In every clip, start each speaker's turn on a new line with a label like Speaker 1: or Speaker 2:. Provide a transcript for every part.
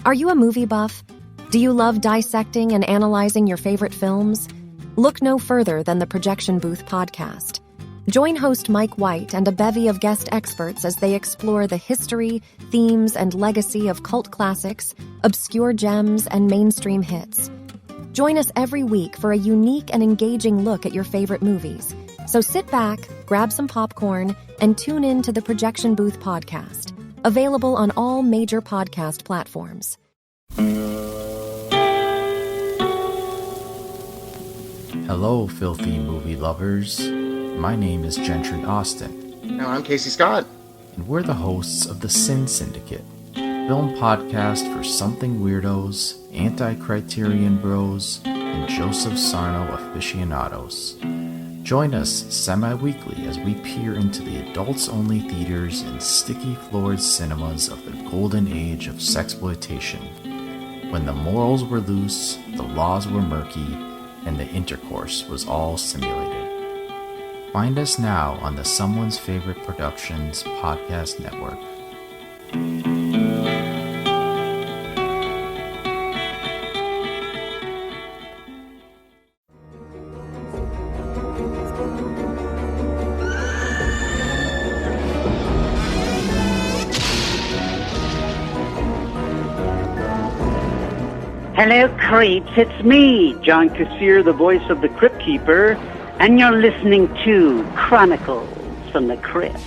Speaker 1: Are you a movie buff? Do you love dissecting and analyzing your favorite films? Look no further than the Projection Booth podcast. Join host Mike White and a bevy of guest experts as they explore the history, themes, and legacy of cult classics, obscure gems, and mainstream hits. Join us every week for a unique and engaging look at your favorite movies. So sit back, grab some popcorn, and tune in to the Projection Booth podcast, available on all major podcast platforms.
Speaker 2: Hello, filthy movie lovers. My name is Gentry Austin.
Speaker 3: And I'm Casey Scott.
Speaker 2: And we're the hosts of the Sin Syndicate, film podcast for something weirdos, anti-criterion bros, and Joseph Sarno aficionados. Join us semi-weekly as we peer into the adults-only theaters and sticky-floored cinemas of the golden age of sexploitation, when the morals were loose, the laws were murky, and the intercourse was all simulated. Find us now on the Someone's Favorite Productions podcast network.
Speaker 4: Hello, creeps. It's me, John Kassir, the voice of the Crypt Keeper, and you're listening to Chronicles from the Crypt.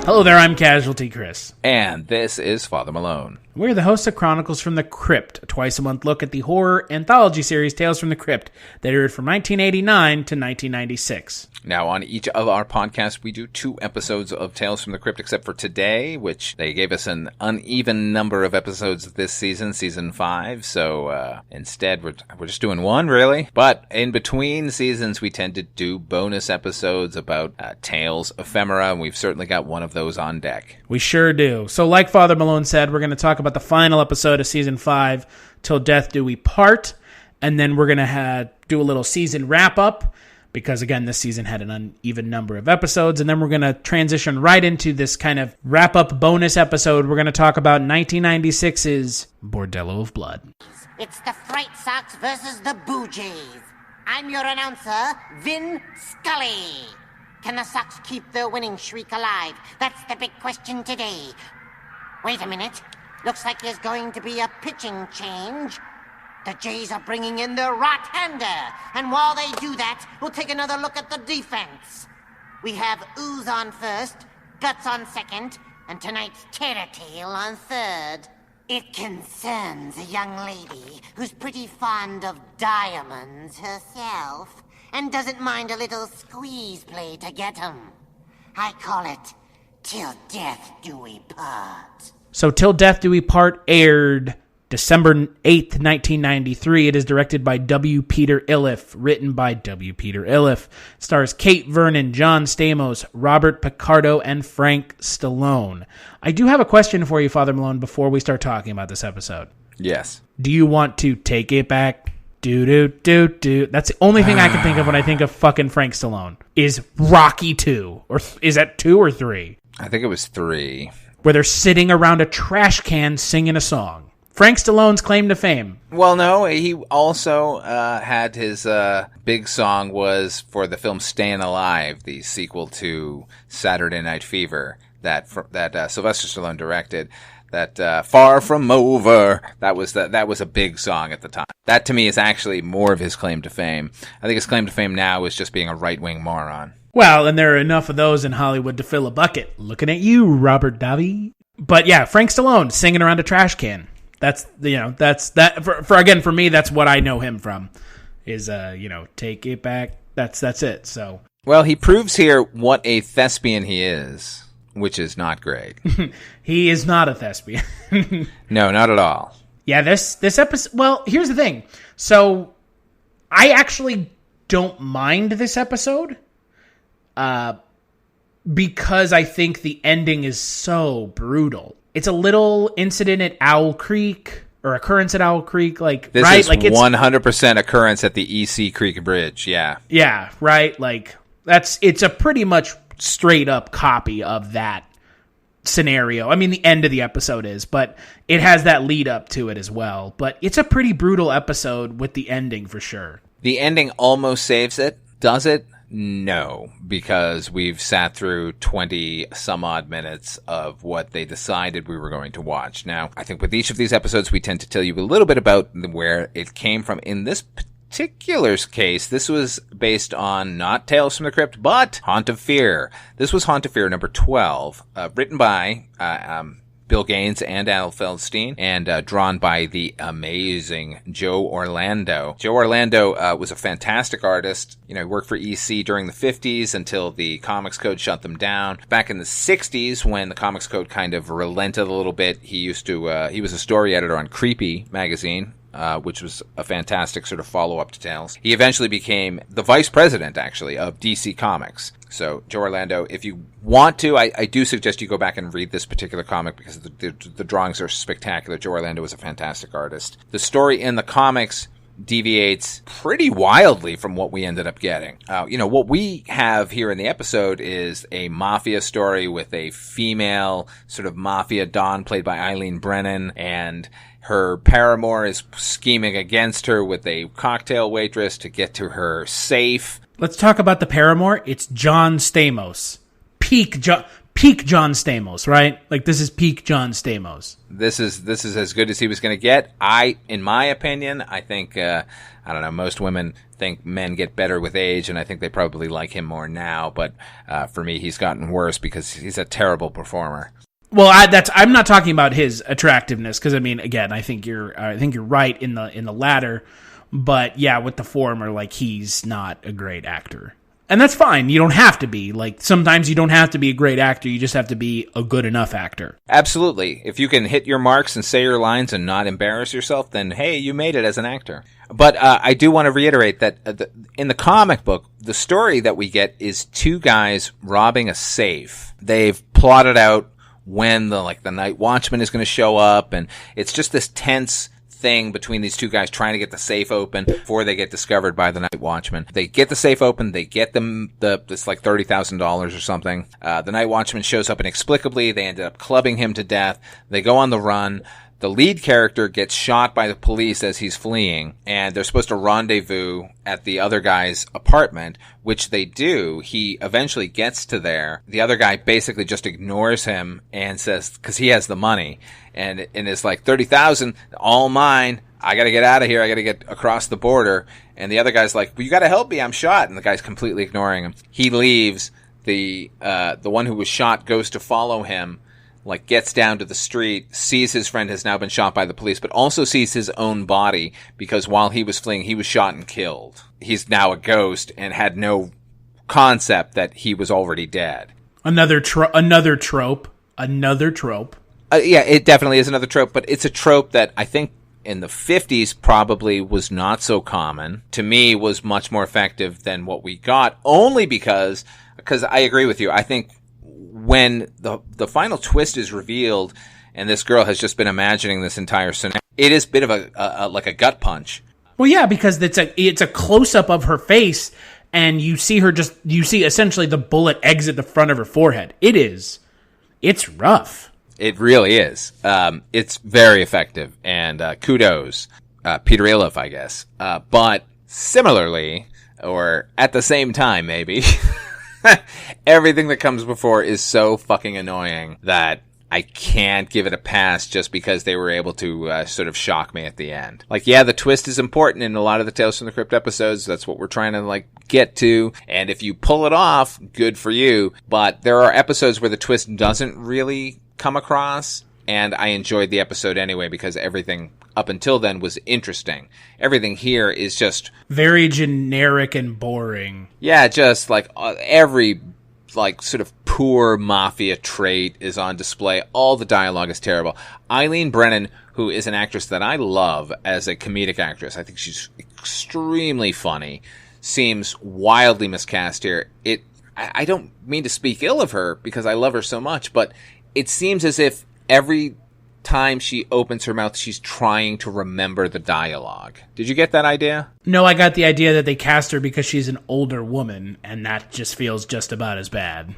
Speaker 5: Hello there, I'm Casualty Chris.
Speaker 6: And this is Father Malone.
Speaker 5: We're the hosts of Chronicles from the Crypt, a twice-a-month look at the horror anthology series Tales from the Crypt that aired from 1989 to 1996.
Speaker 6: Now, on each of our podcasts, we do 2 episodes of Tales from the Crypt, except for today, which they gave us an uneven number of episodes this season, season 5. So instead, we're just doing 1, really. But in between seasons, we tend to do bonus episodes about Tales ephemera, and we've certainly got one of those on deck.
Speaker 5: We sure do. So like Father Malone said, we're going to talk about the final episode of season 5, Till Death Do We Part, and then we're going to do a little season wrap-up, because again, this season had an uneven number of episodes, and then we're going to transition right into this kind of wrap-up bonus episode. We're going to talk about 1996's Bordello of Blood.
Speaker 7: It's the Fright Sox versus the Boo Jays. I'm your announcer, Vin Scully. Can the Sox keep their winning streak alive? That's the big question today. Wait a minute. Looks like there's going to be a pitching change. The Jays are bringing in their right-hander. And while they do that, we'll take another look at the defense. We have Ooze on first, Guts on second, and tonight's Terror-Tail on third. It concerns a young lady who's pretty fond of diamonds herself and doesn't mind a little squeeze play to get 'em. I call it Till Death Do We Part.
Speaker 5: So Till Death Do We Part aired December 8th, 1993. It is directed by W. Peter Iliff, written by W. Peter Iliff. Stars Kate Vernon, John Stamos, Robert Picardo, and Frank Stallone. I do have a question for you, Father Malone, before we start talking about this episode.
Speaker 6: Yes.
Speaker 5: Do you want to take it back? Do. That's the only thing I can think of when I think of fucking Frank Stallone. Is Rocky 2. Or is that 2 or 3?
Speaker 6: I think it was 3.
Speaker 5: Where they're sitting around a trash can singing a song. Frank Stallone's claim to fame.
Speaker 6: Well, no, he also had his big song was for the film Stayin' Alive, the sequel to Saturday Night Fever that Sylvester Stallone directed. That Far From Over, that was a big song at the time. That to me is actually more of his claim to fame. I think his claim to fame now is just being a right-wing moron.
Speaker 5: Well, and there are enough of those in Hollywood to fill a bucket. Looking at you, Robert Davi. But yeah, Frank Stallone singing around a trash can. That's for me, that's what I know him from. Is take it back. That's it. So
Speaker 6: well, he proves here what a thespian he is, which is not great.
Speaker 5: He is not a thespian.
Speaker 6: No, not at all.
Speaker 5: Yeah, this episode. Well, here's the thing. So I actually don't mind this episode, because I think the ending is so brutal. It's a little incident at Owl Creek, or occurrence at Owl Creek, like,
Speaker 6: this
Speaker 5: right?
Speaker 6: is
Speaker 5: like
Speaker 6: 100% occurrence at the EC Creek Bridge. Yeah.
Speaker 5: Yeah, right. Like it's a pretty much straight up copy of that scenario. I mean, the end of the episode is, but it has that lead up to it as well. But it's a pretty brutal episode with the ending for sure.
Speaker 6: The ending almost saves it. Does it? No, because we've sat through 20 some odd minutes of what they decided we were going to watch. Now, I think with each of these episodes, we tend to tell you a little bit about where it came from. In this particular case, this was based on not Tales from the Crypt, but Haunt of Fear. This was Haunt of Fear number 12, written by Bill Gaines and Al Feldstein, and drawn by the amazing Joe Orlando. Joe Orlando was a fantastic artist. You know, he worked for EC during the 50s until the Comics Code shut them down. Back in the 60s, when the Comics Code kind of relented a little bit, he was a story editor on Creepy magazine, which was a fantastic sort of follow-up to Tales. He eventually became the vice president, actually, of DC Comics. So, Joe Orlando, if you want to, I do suggest you go back and read this particular comic because the drawings are spectacular. Joe Orlando is a fantastic artist. The story in the comics deviates pretty wildly from what we ended up getting. What we have here in the episode is a mafia story with a female sort of mafia don played by Eileen Brennan, and her paramour is scheming against her with a cocktail waitress to get to her safe.
Speaker 5: Let's talk about the paramour. It's John Stamos. Peak John Stamos, right? Like, this is peak John Stamos.
Speaker 6: This is as good as he was going to get. In my opinion, I think, I don't know, most women think men get better with age, and I think they probably like him more now. But for me, he's gotten worse because he's a terrible performer.
Speaker 5: Well, I'm not talking about his attractiveness, because I mean, again, I think you're right in the latter. But yeah, with the former, like, he's not a great actor. And that's fine. You don't have to be. Like, sometimes you don't have to be a great actor. You just have to be a good enough actor.
Speaker 6: Absolutely. If you can hit your marks and say your lines and not embarrass yourself, then hey, you made it as an actor. But I do want to reiterate that in the comic book, the story that we get is two guys robbing a safe. They've plotted out when the night watchman is going to show up, and it's just this tense thing between these two guys trying to get the safe open before they get discovered by the night watchman. They get the safe open. They get them this like $30,000 or something. The night watchman shows up inexplicably. They ended up clubbing him to death. They go on the run. The lead character gets shot by the police as he's fleeing, and they're supposed to rendezvous at the other guy's apartment, which they do. He eventually gets to there. The other guy basically just ignores him and says, because he has the money, and it's like, 30,000, all mine. I gotta get out of here. I gotta get across the border. And the other guy's like, well, you gotta help me. I'm shot. And the guy's completely ignoring him. He leaves. The one who was shot goes to follow him, like, gets down to the street, sees his friend has now been shot by the police, but also sees his own body, because while he was fleeing, he was shot and killed. He's now a ghost and had no concept that he was already dead.
Speaker 5: Another trope.
Speaker 6: Yeah, it definitely is another trope, but it's a trope that I think in the 50s probably was not so common. To me, was much more effective than what we got, only because I agree with you. I think when the final twist is revealed and this girl has just been imagining this entire scenario, it is a bit of a gut punch.
Speaker 5: Well, yeah, because it's a close up of her face, and you see essentially the bullet exit the front of her forehead. It's rough.
Speaker 6: It really is. It's very effective, and kudos, Peter Illiff, I guess. But similarly, or at the same time, maybe. Everything that comes before is so fucking annoying that I can't give it a pass just because they were able to sort of shock me at the end. Like, yeah, the twist is important in a lot of the Tales from the Crypt episodes. That's what we're trying to, get to. And if you pull it off, good for you. But there are episodes where the twist doesn't really come across, and I enjoyed the episode anyway because everything up until then was interesting. Everything here is just
Speaker 5: very generic and boring.
Speaker 6: Yeah, just every sort of poor mafia trait is on display. All the dialogue is terrible. Eileen Brennan, who is an actress that I love as a comedic actress, I think she's extremely funny, seems wildly miscast here. I don't mean to speak ill of her because I love her so much, but it seems as if every time she opens her mouth, she's trying to remember the dialogue. Did you get that idea?
Speaker 5: No, I got the idea that they cast her because she's an older woman, and that just feels just about as bad.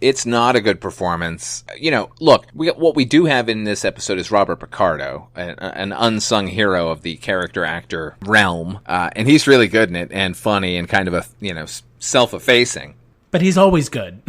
Speaker 6: It's not a good performance. You know, look, what we do have in this episode is Robert Picardo, an unsung hero of the character actor realm, and he's really good in it and funny and kind of self-effacing.
Speaker 5: But he's always good.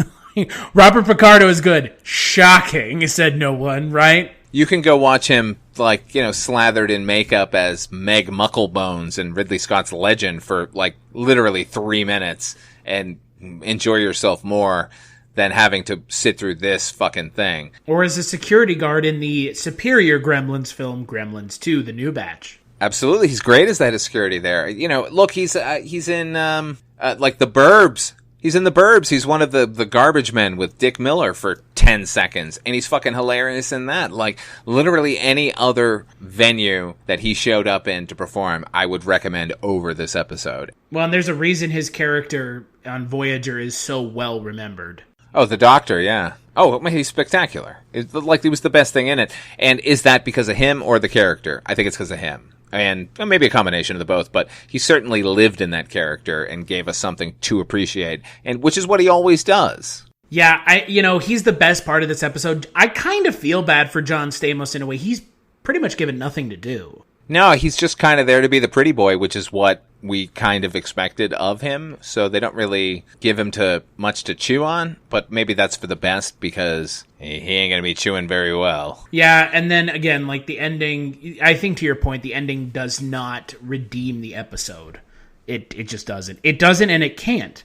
Speaker 5: Robert Picardo is good. Shocking, said no one, right?
Speaker 6: You can go watch him, slathered in makeup as Meg Mucklebones in Ridley Scott's Legend for, literally 3 minutes and enjoy yourself more than having to sit through this fucking thing. Or
Speaker 5: as a security guard in the superior Gremlins film, Gremlins 2, The New Batch.
Speaker 6: Absolutely. He's great as that security there. You know, look, he's in, The Burbs. He's in The Burbs. He's one of the garbage men with Dick Miller for 10 seconds. And he's fucking hilarious in that. Like, literally any other venue that he showed up in to perform, I would recommend over this episode.
Speaker 5: Well, and there's a reason his character on Voyager is so well remembered.
Speaker 6: Oh, the Doctor, yeah. Oh, he's spectacular. He was the best thing in it. And is that because of him or the character? I think it's because of him. And maybe a combination of the both, but he certainly lived in that character and gave us something to appreciate, and which is what he always does.
Speaker 5: Yeah, he's the best part of this episode. I kind of feel bad for John Stamos in a way. He's pretty much given nothing to do.
Speaker 6: No, he's just kind of there to be the pretty boy, which is what we kind of expected of him. So they don't really give him much to chew on, but maybe that's for the best because he ain't going to be chewing very well.
Speaker 5: Yeah, and then again, the ending, I think to your point, the ending does not redeem the episode. It just doesn't. It doesn't, and it can't.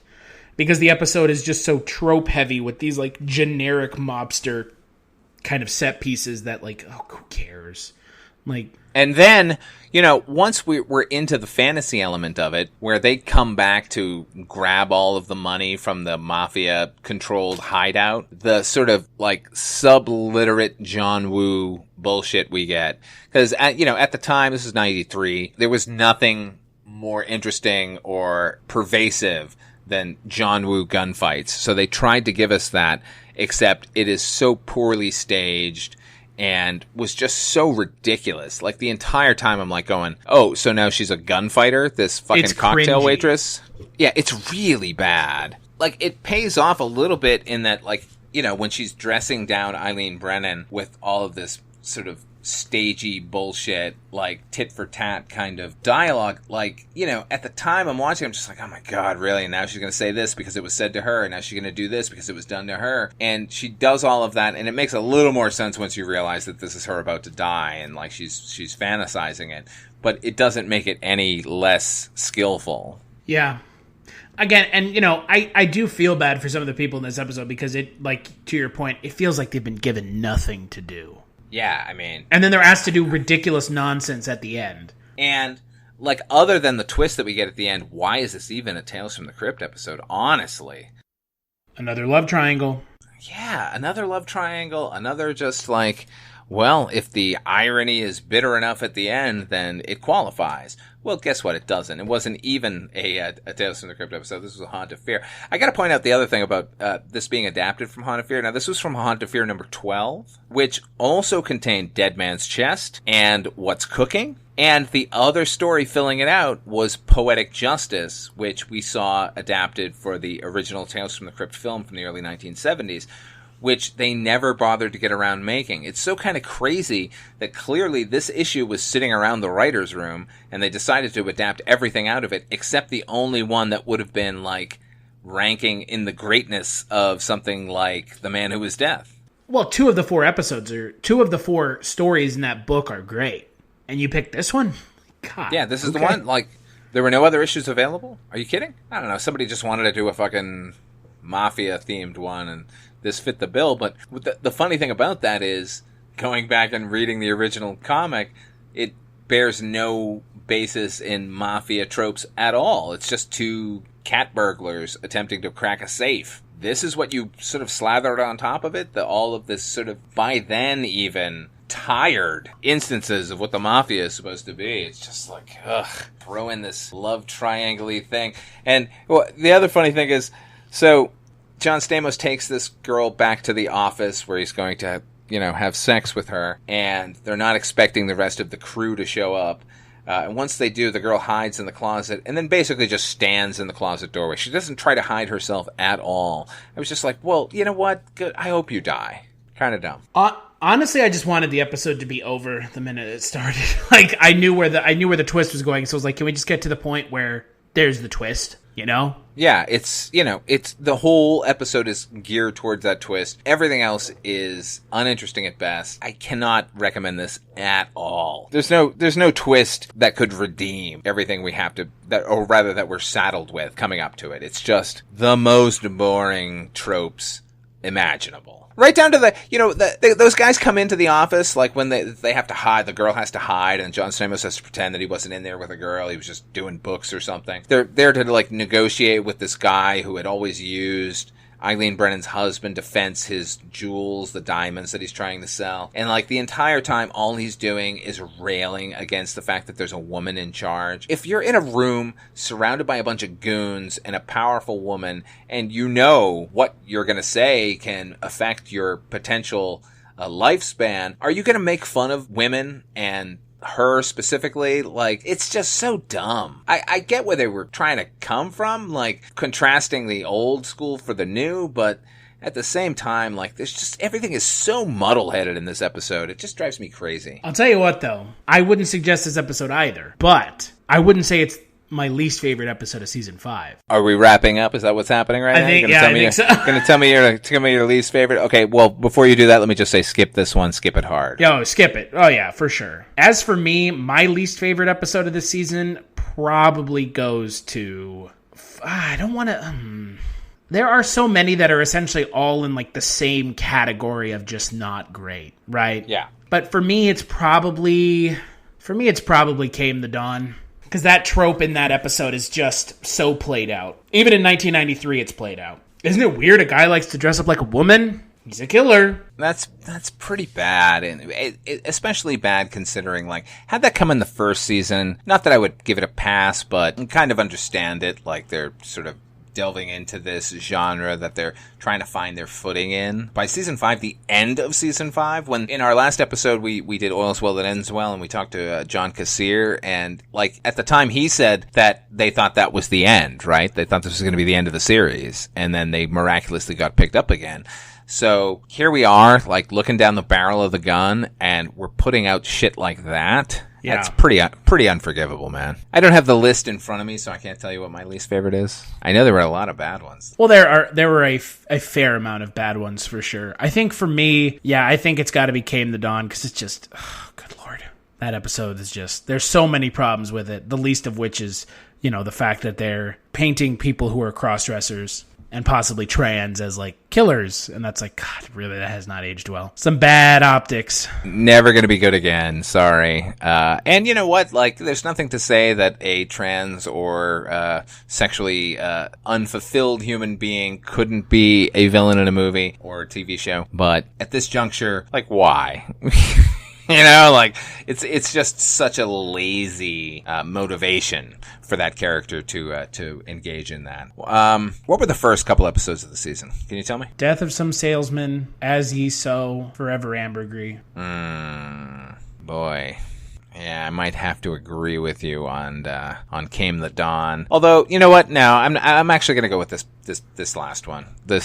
Speaker 5: Because the episode is just so trope heavy with these generic mobster kind of set pieces that who cares?
Speaker 6: And then, once we're into the fantasy element of it, where they come back to grab all of the money from the mafia-controlled hideout, the sort of, subliterate John Woo bullshit we get. Because, at the time, this is 93, there was nothing more interesting or pervasive than John Woo gunfights. So they tried to give us that, except it is so poorly staged and was just so ridiculous. The entire time I'm going, oh, so now she's a gunfighter, this fucking cocktail waitress? Yeah, it's really bad. It pays off a little bit in that, when she's dressing down Eileen Brennan with all of this sort of stagey bullshit, tit for tat kind of dialogue. At the time I'm watching, I'm just oh my God, really? And now she's going to say this because it was said to her, and now she's going to do this because it was done to her. And she does all of that, and it makes a little more sense once you realize that this is her about to die, and she's fantasizing it. But it doesn't make it any less skillful.
Speaker 5: Yeah. Again, and I do feel bad for some of the people in this episode because it, to your point, it feels like they've been given nothing to do.
Speaker 6: Yeah, I mean...
Speaker 5: And then they're asked to do ridiculous nonsense at the end.
Speaker 6: And, other than the twist that we get at the end, why is this even a Tales from the Crypt episode, honestly?
Speaker 5: Another love triangle.
Speaker 6: Yeah, another love triangle, another just well, if the irony is bitter enough at the end, then it qualifies. Well, guess what? It doesn't. It wasn't even a Tales from the Crypt episode. This was a Haunt of Fear. I got to point out the other thing about this being adapted from Haunt of Fear. Now, this was from Haunt of Fear number 12, which also contained Dead Man's Chest and What's Cooking. And the other story filling it out was Poetic Justice, which we saw adapted for the original Tales from the Crypt film from the early 1970s. Which they never bothered to get around making. It's so kind of crazy that clearly this issue was sitting around the writer's room, and they decided to adapt everything out of it, except the only one that would have been, ranking in the greatness of something like The Man Who Was Death.
Speaker 5: Well, two of the four stories in that book are great. And you picked this one? God.
Speaker 6: Yeah, this is the one. There were no other issues available? Are you kidding? I don't know. Somebody just wanted to do a fucking mafia-themed one, and this fit the bill. But the funny thing about that is, going back and reading the original comic, it bears no basis in mafia tropes at all. It's just two cat burglars attempting to crack a safe. This is what you sort of slathered on top of it, all of this sort of, by then even, tired instances of what the mafia is supposed to be. It's just throw in this love triangle-y thing. And the other funny thing is, so John Stamos takes this girl back to the office where he's going to have sex with her, and they're not expecting the rest of the crew to show up. And once they do, the girl hides in the closet and then basically just stands in the closet doorway. She doesn't try to hide herself at all. I was just like, well, you know what? Good. I hope you die. Kind of dumb.
Speaker 5: Honestly, I just wanted the episode to be over the minute it started. Like, I knew where the twist was going, so I was like, can we just get to the point where there's the twist,
Speaker 6: Yeah, it's the whole episode is geared towards that twist. Everything else is uninteresting at best. I cannot recommend this at all. There's no twist that could redeem everything we have to, that we're saddled with coming up to it. It's just the most boring tropes imaginable. Right down to those guys come into the office, like when they have to hide, the girl has to hide, and John Stamos has to pretend that he wasn't in there with a girl, he was just doing books or something. They're there to, like, negotiate with this guy who had always used Eileen Brennan's husband to fence his jewels, the diamonds that he's trying to sell. And, like, the entire time, all he's doing is railing against the fact that there's a woman in charge. If you're in a room surrounded by a bunch of goons and a powerful woman, and you know what you're going to say can affect your potential lifespan, are you going to make fun of women and her specifically? Like, it's just so dumb. I get where they were trying to come from, like contrasting the old school for the new, but at the same time, like, there's just, everything is so muddle-headed in this episode. It just drives me crazy.
Speaker 5: I'll tell you what, though, I wouldn't suggest this episode either, but I wouldn't say it's my least favorite episode of season 5.
Speaker 6: Are we wrapping up? Is that what's happening right now?
Speaker 5: I think so.
Speaker 6: Gonna tell me your least favorite? Okay, well, before you do that, let me just say skip this one, skip it hard.
Speaker 5: Yo, skip it. Oh yeah, for sure. As for me, my least favorite episode of this season probably goes to, I don't want to, there are so many that are essentially all in, like, the same category of just not great, right?
Speaker 6: Yeah.
Speaker 5: But for me, it's probably Came the Dawn. Because that trope in that episode is just so played out. Even in 1993, it's played out. Isn't it weird a guy likes to dress up like a woman? He's a killer.
Speaker 6: That's pretty bad, and especially bad considering, like, had that come in the first season, not that I would give it a pass, but kind of understand it, like, they're sort of delving into this genre that they're trying to find their footing in. By season 5, the end of season 5, when in our last episode we did Oil's Well That Ends Well, and we talked to John Kassir, and, like, at the time he said that they thought that was the end, right? They thought this was going to be the end of the series, and then they miraculously got picked up again. So here we are, like, looking down the barrel of the gun, and we're putting out shit like that. Yeah. That's pretty unforgivable, man. I don't have the list in front of me, so I can't tell you what my least favorite is. I know there were a lot of bad ones.
Speaker 5: Well, there were a fair amount of bad ones for sure. I think for me, I think it's got to be Came the Dawn, because it's just, good lord. That episode is just, there's so many problems with it, the least of which is, the fact that they're painting people who are cross-dressers and possibly trans as, like, killers. And that's like, God, really, that has not aged well. Some bad optics.
Speaker 6: Never going to be good again. Sorry. And you know what? Like, there's nothing to say that a trans or sexually unfulfilled human being couldn't be a villain in a movie or a TV show. But at this juncture, like, why? Like, it's just such a lazy motivation for that character to engage in that. What were the first couple episodes of the season? Can you tell me?
Speaker 5: Death of Some Salesman, As Ye Sow, Forever Ambergris.
Speaker 6: Boy. Yeah, I might have to agree with you on Came the Dawn. Although, you know what? No, I'm actually going to go with this last one. The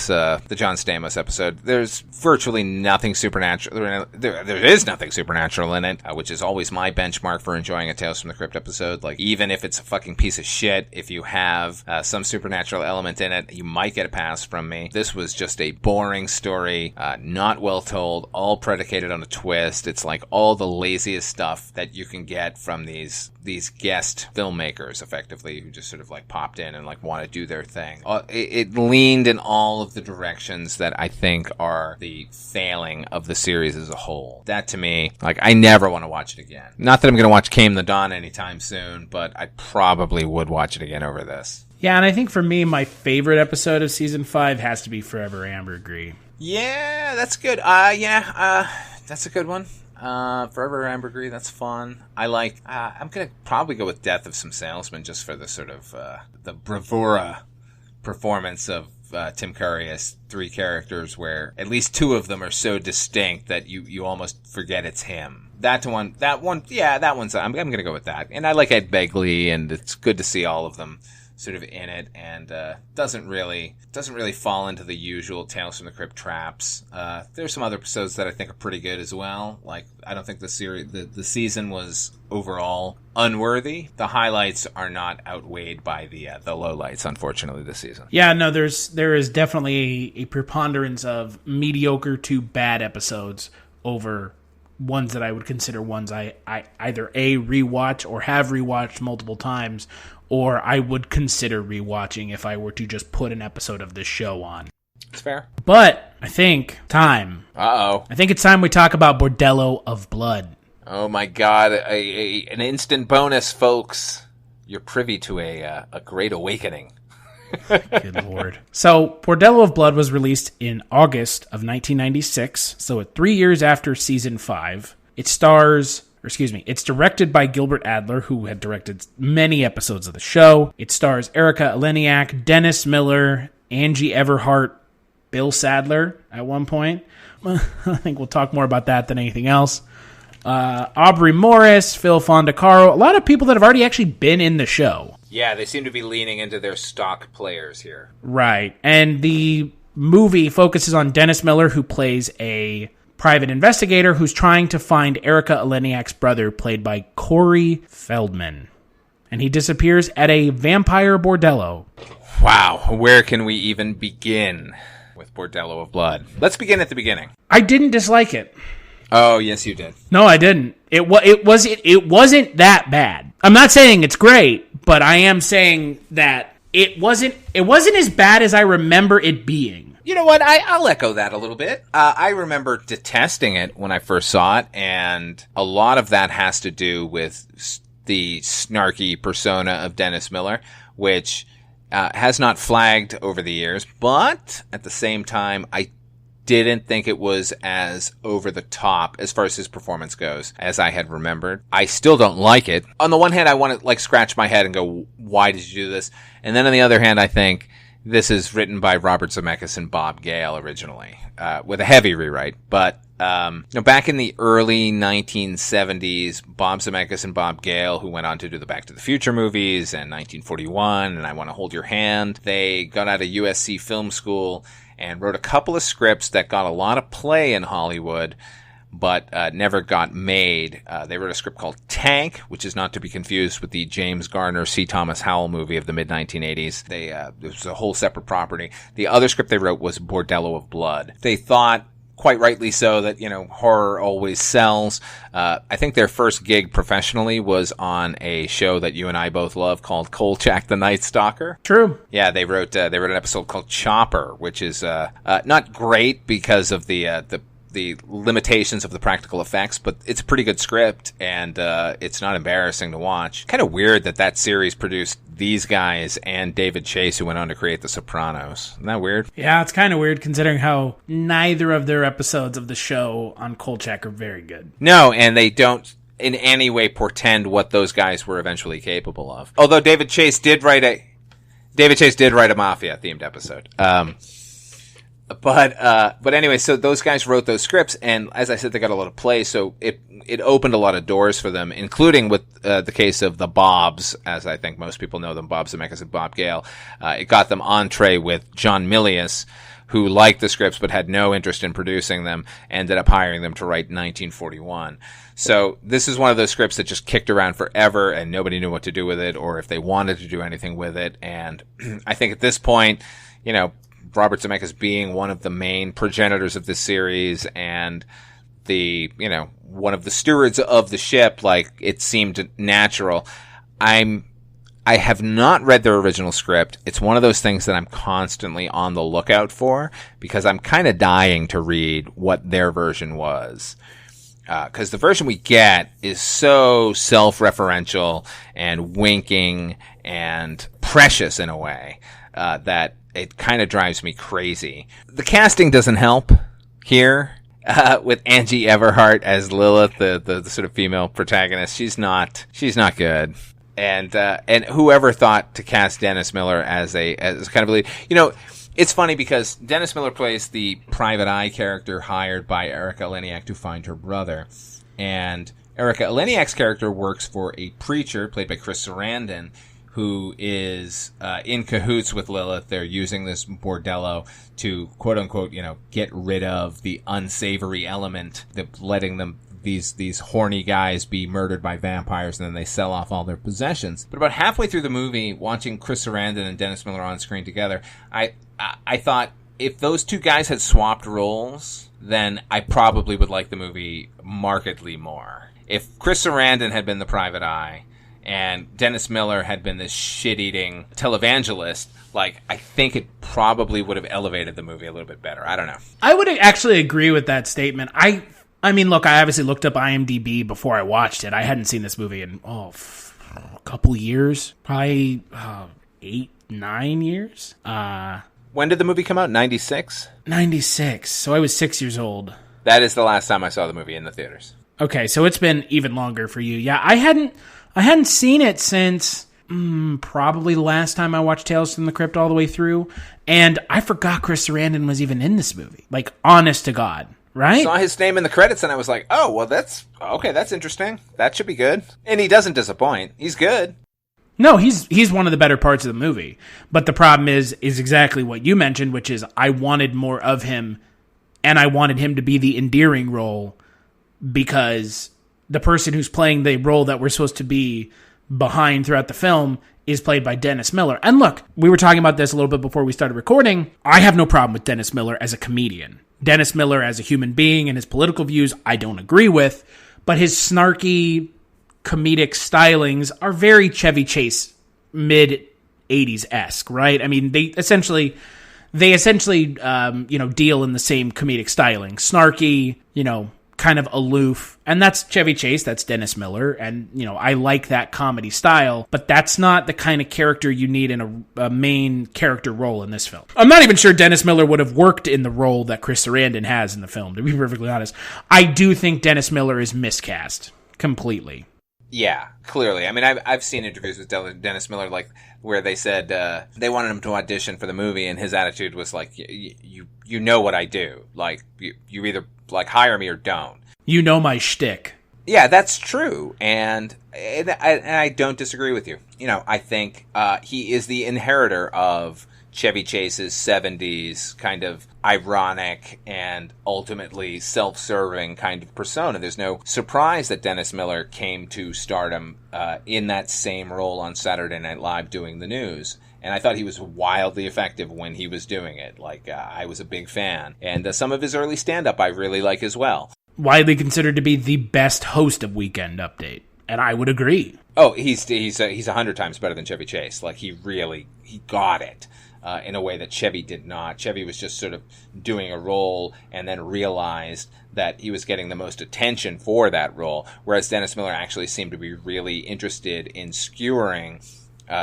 Speaker 6: John Stamos episode. There's virtually nothing supernatural. There is nothing supernatural in it, which is always my benchmark for enjoying a Tales from the Crypt episode. Like, even if it's a fucking piece of shit, if you have some supernatural element in it, you might get a pass from me. This was just a boring story, not well told, all predicated on a twist. It's like all the laziest stuff that you can get from these guest filmmakers, effectively, who just sort of, like, popped in and, like, want to do their thing. It leaned in all of the directions that I think are the failing of the series as a whole. That, to me, like, I never want to watch it again. Not that I'm going to watch Came the Dawn anytime soon, but I probably would watch it again over this.
Speaker 5: Yeah, and I think for me, my favorite episode of season 5 has to be Forever Ambergris.
Speaker 6: Yeah, that's good. That's a good one. Forever Ambergris, that's fun. I like, I'm going to probably go with Death of Some Salesmen just for the sort of, the bravura performance of Tim Curry as three characters where at least two of them are so distinct that you almost forget it's him. That one's, I'm going to go with that. And I like Ed Begley, and it's good to see all of them sort of in it, and doesn't really fall into the usual Tales from the Crypt traps. There's some other episodes that I think are pretty good as well. Like, I don't think the season was overall unworthy. The highlights are not outweighed by the lowlights, unfortunately, this season.
Speaker 5: Yeah, no, there is definitely a preponderance of mediocre to bad episodes over ones that I would consider ones I either A, rewatch or have rewatched multiple times, or I would consider rewatching if I were to just put an episode of this show on.
Speaker 6: It's fair.
Speaker 5: But I think I think it's time we talk about Bordello of Blood.
Speaker 6: Oh my God, an instant bonus, folks. You're privy to a great awakening.
Speaker 5: Good Lord. So, Bordello of Blood was released in August of 1996, so 3 years after season 5. It's directed by Gilbert Adler, who had directed many episodes of the show. It stars Erika Eleniak, Dennis Miller, Angie Everhart, Bill Sadler at one point. I think we'll talk more about that than anything else. Aubrey Morris, Phil Fondacaro, a lot of people that have already actually been in the show.
Speaker 6: Yeah, they seem to be leaning into their stock players here.
Speaker 5: Right. And the movie focuses on Dennis Miller, who plays a private investigator who's trying to find Erika Eleniak's brother, played by Corey Feldman. And he disappears at a vampire bordello.
Speaker 6: Wow, where can we even begin with Bordello of Blood? Let's begin at the beginning.
Speaker 5: I didn't dislike it.
Speaker 6: Oh, yes, you did.
Speaker 5: No, I didn't. It wasn't that bad. I'm not saying it's great, but I am saying that it wasn't as bad as I remember it being.
Speaker 6: You know what? I'll echo that a little bit. I remember detesting it when I first saw it, and a lot of that has to do with the snarky persona of Dennis Miller, which has not flagged over the years, but at the same time, I didn't think it was as over the top as far as his performance goes as I had remembered. I still don't like it. On the one hand, I want to scratch my head and go, why did you do this? And then on the other hand, I think this is written by Robert Zemeckis and Bob Gale originally, with a heavy rewrite. But back in the early 1970s, Bob Zemeckis and Bob Gale, who went on to do the Back to the Future movies and 1941 and I Want to Hold Your Hand, they got out of USC Film School and wrote a couple of scripts that got a lot of play in Hollywood, but never got made. They wrote a script called Tank, which is not to be confused with the James Garner, C. Thomas Howell movie of the mid-1980s. It was a whole separate property. The other script they wrote was Bordello of Blood. They thought, quite rightly so, that, horror always sells. I think their first gig professionally was on a show that you and I both love called Kolchak the Night Stalker.
Speaker 5: True.
Speaker 6: Yeah, they wrote an episode called Chopper, which is not great because of the limitations of the practical effects, but it's a pretty good script, and it's not embarrassing to watch. Kind of weird that series produced these guys and David Chase, who went on to create The Sopranos. Isn't that weird?
Speaker 5: Yeah, it's kind of weird considering how neither of their episodes of the show on Kolchak are very good.
Speaker 6: No, and they don't in any way portend what those guys were eventually capable of. Although David Chase did write a Mafia-themed episode. But anyway, so those guys wrote those scripts, and as I said, they got a lot of play, so it opened a lot of doors for them, including with the case of the Bobs, as I think most people know them, Bob Zemeckis and Bob Gale. It got them entree with John Milius, who liked the scripts but had no interest in producing them, ended up hiring them to write 1941. So this is one of those scripts that just kicked around forever, and nobody knew what to do with it, or if they wanted to do anything with it, and I think at this point, Robert Zemeckis being one of the main progenitors of this series and one of the stewards of the ship, it seemed natural. I have not read their original script. It's one of those things that I'm constantly on the lookout for because I'm kind of dying to read what their version was. Because the version we get is so self-referential and winking and precious in a way that it kind of drives me crazy. The casting doesn't help here, with Angie Everhart as Lilith, the sort of female protagonist. She's not good. And whoever thought to cast Dennis Miller as kind of a lead, It's funny because Dennis Miller plays the private eye character hired by Erika Eleniak to find her brother. And Erika Eleniak's character works for a preacher, played by Chris Sarandon, who is in cahoots with Lilith. They're using this bordello to, quote-unquote, get rid of the unsavory element, letting them these horny guys be murdered by vampires, and then they sell off all their possessions. But about halfway through the movie, watching Chris Sarandon and Dennis Miller on screen together, I thought if those two guys had swapped roles, then I probably would like the movie markedly more. If Chris Sarandon had been the private eye and Dennis Miller had been this shit-eating televangelist, I think it probably would have elevated the movie a little bit better. I don't know.
Speaker 5: I would actually agree with that statement. I mean, look, I obviously looked up IMDb before I watched it. I hadn't seen this movie in, a couple years. Probably 8, 9 years.
Speaker 6: When did the movie come out? 96?
Speaker 5: 96. So I was 6 years old.
Speaker 6: That is the last time I saw the movie in the theaters.
Speaker 5: Okay, so it's been even longer for you. Yeah, I hadn't seen it since probably the last time I watched Tales from the Crypt all the way through. And I forgot Chris Sarandon was even in this movie. Honest to God. Right?
Speaker 6: I saw his name in the credits and I was like, oh, well, that's interesting. That should be good. And he doesn't disappoint. He's good.
Speaker 5: No, he's one of the better parts of the movie. But the problem is exactly what you mentioned, which is I wanted more of him, and I wanted him to be the endearing role, because the person who's playing the role that we're supposed to be behind throughout the film is played by Dennis Miller. And look, we were talking about this a little bit before we started recording. I have no problem with Dennis Miller as a comedian. Dennis Miller as a human being and his political views, I don't agree with, but his snarky comedic stylings are very Chevy Chase mid-80s-esque, right? I mean, they essentially deal in the same comedic styling. Snarky, kind of aloof. And that's Chevy Chase, that's Dennis Miller, and, I like that comedy style, but that's not the kind of character you need in a main character role in this film. I'm not even sure Dennis Miller would have worked in the role that Chris Sarandon has in the film, to be perfectly honest. I do think Dennis Miller is miscast completely.
Speaker 6: Yeah, clearly. I mean, I've seen interviews with Dennis Miller, where they said they wanted him to audition for the movie, and his attitude was you know what I do. You either hire me or don't. You know
Speaker 5: my shtick.
Speaker 6: Yeah, that's true, and I don't disagree with you. I think he is the inheritor of Chevy Chase's 70s kind of ironic and ultimately self-serving kind of persona. There's no surprise that Dennis Miller came to stardom in that same role on Saturday Night Live doing the news. And I thought he was wildly effective when he was doing it. I was a big fan. And some of his early stand-up I really like as well.
Speaker 5: Widely considered to be the best host of Weekend Update. And I would agree.
Speaker 6: Oh, he's 100 times better than Chevy Chase. He got it. In a way that Chevy did not. Chevy was just sort of doing a role and then realized that he was getting the most attention for that role, whereas Dennis Miller actually seemed to be really interested in skewering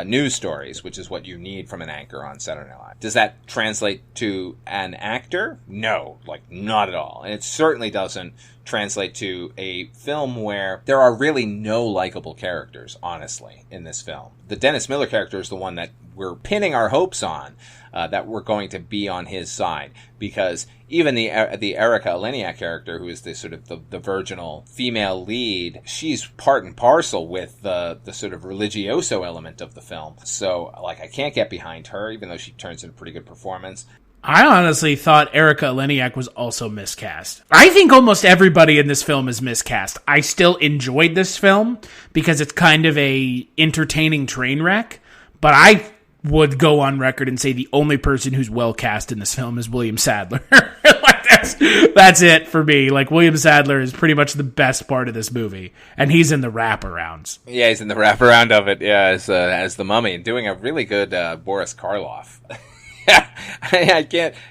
Speaker 6: news stories, which is what you need from an anchor on Saturday Night Live. Does that translate to an actor? No, not at all. And it certainly doesn't translate to a film where there are really no likable characters, honestly, in this film. The Dennis Miller character is the one that we're pinning our hopes on, that we're going to be on his side, because even the Erika Eleniak character, who is the sort of the virginal female lead, she's part and parcel with the sort of religioso element of the film. So I can't get behind her, even though she turns in a pretty good performance.
Speaker 5: I honestly thought Erika Eleniak was also miscast. I think almost everybody in this film is miscast. I still enjoyed this film because it's kind of a entertaining train wreck, but I would go on record and say the only person who's well cast in this film is William Sadler. That's it for me. William Sadler is pretty much the best part of this movie, and he's in the wraparounds.
Speaker 6: Yeah, he's in the wraparound of it. Yeah, as the Mummy, and doing a really good Boris Karloff. I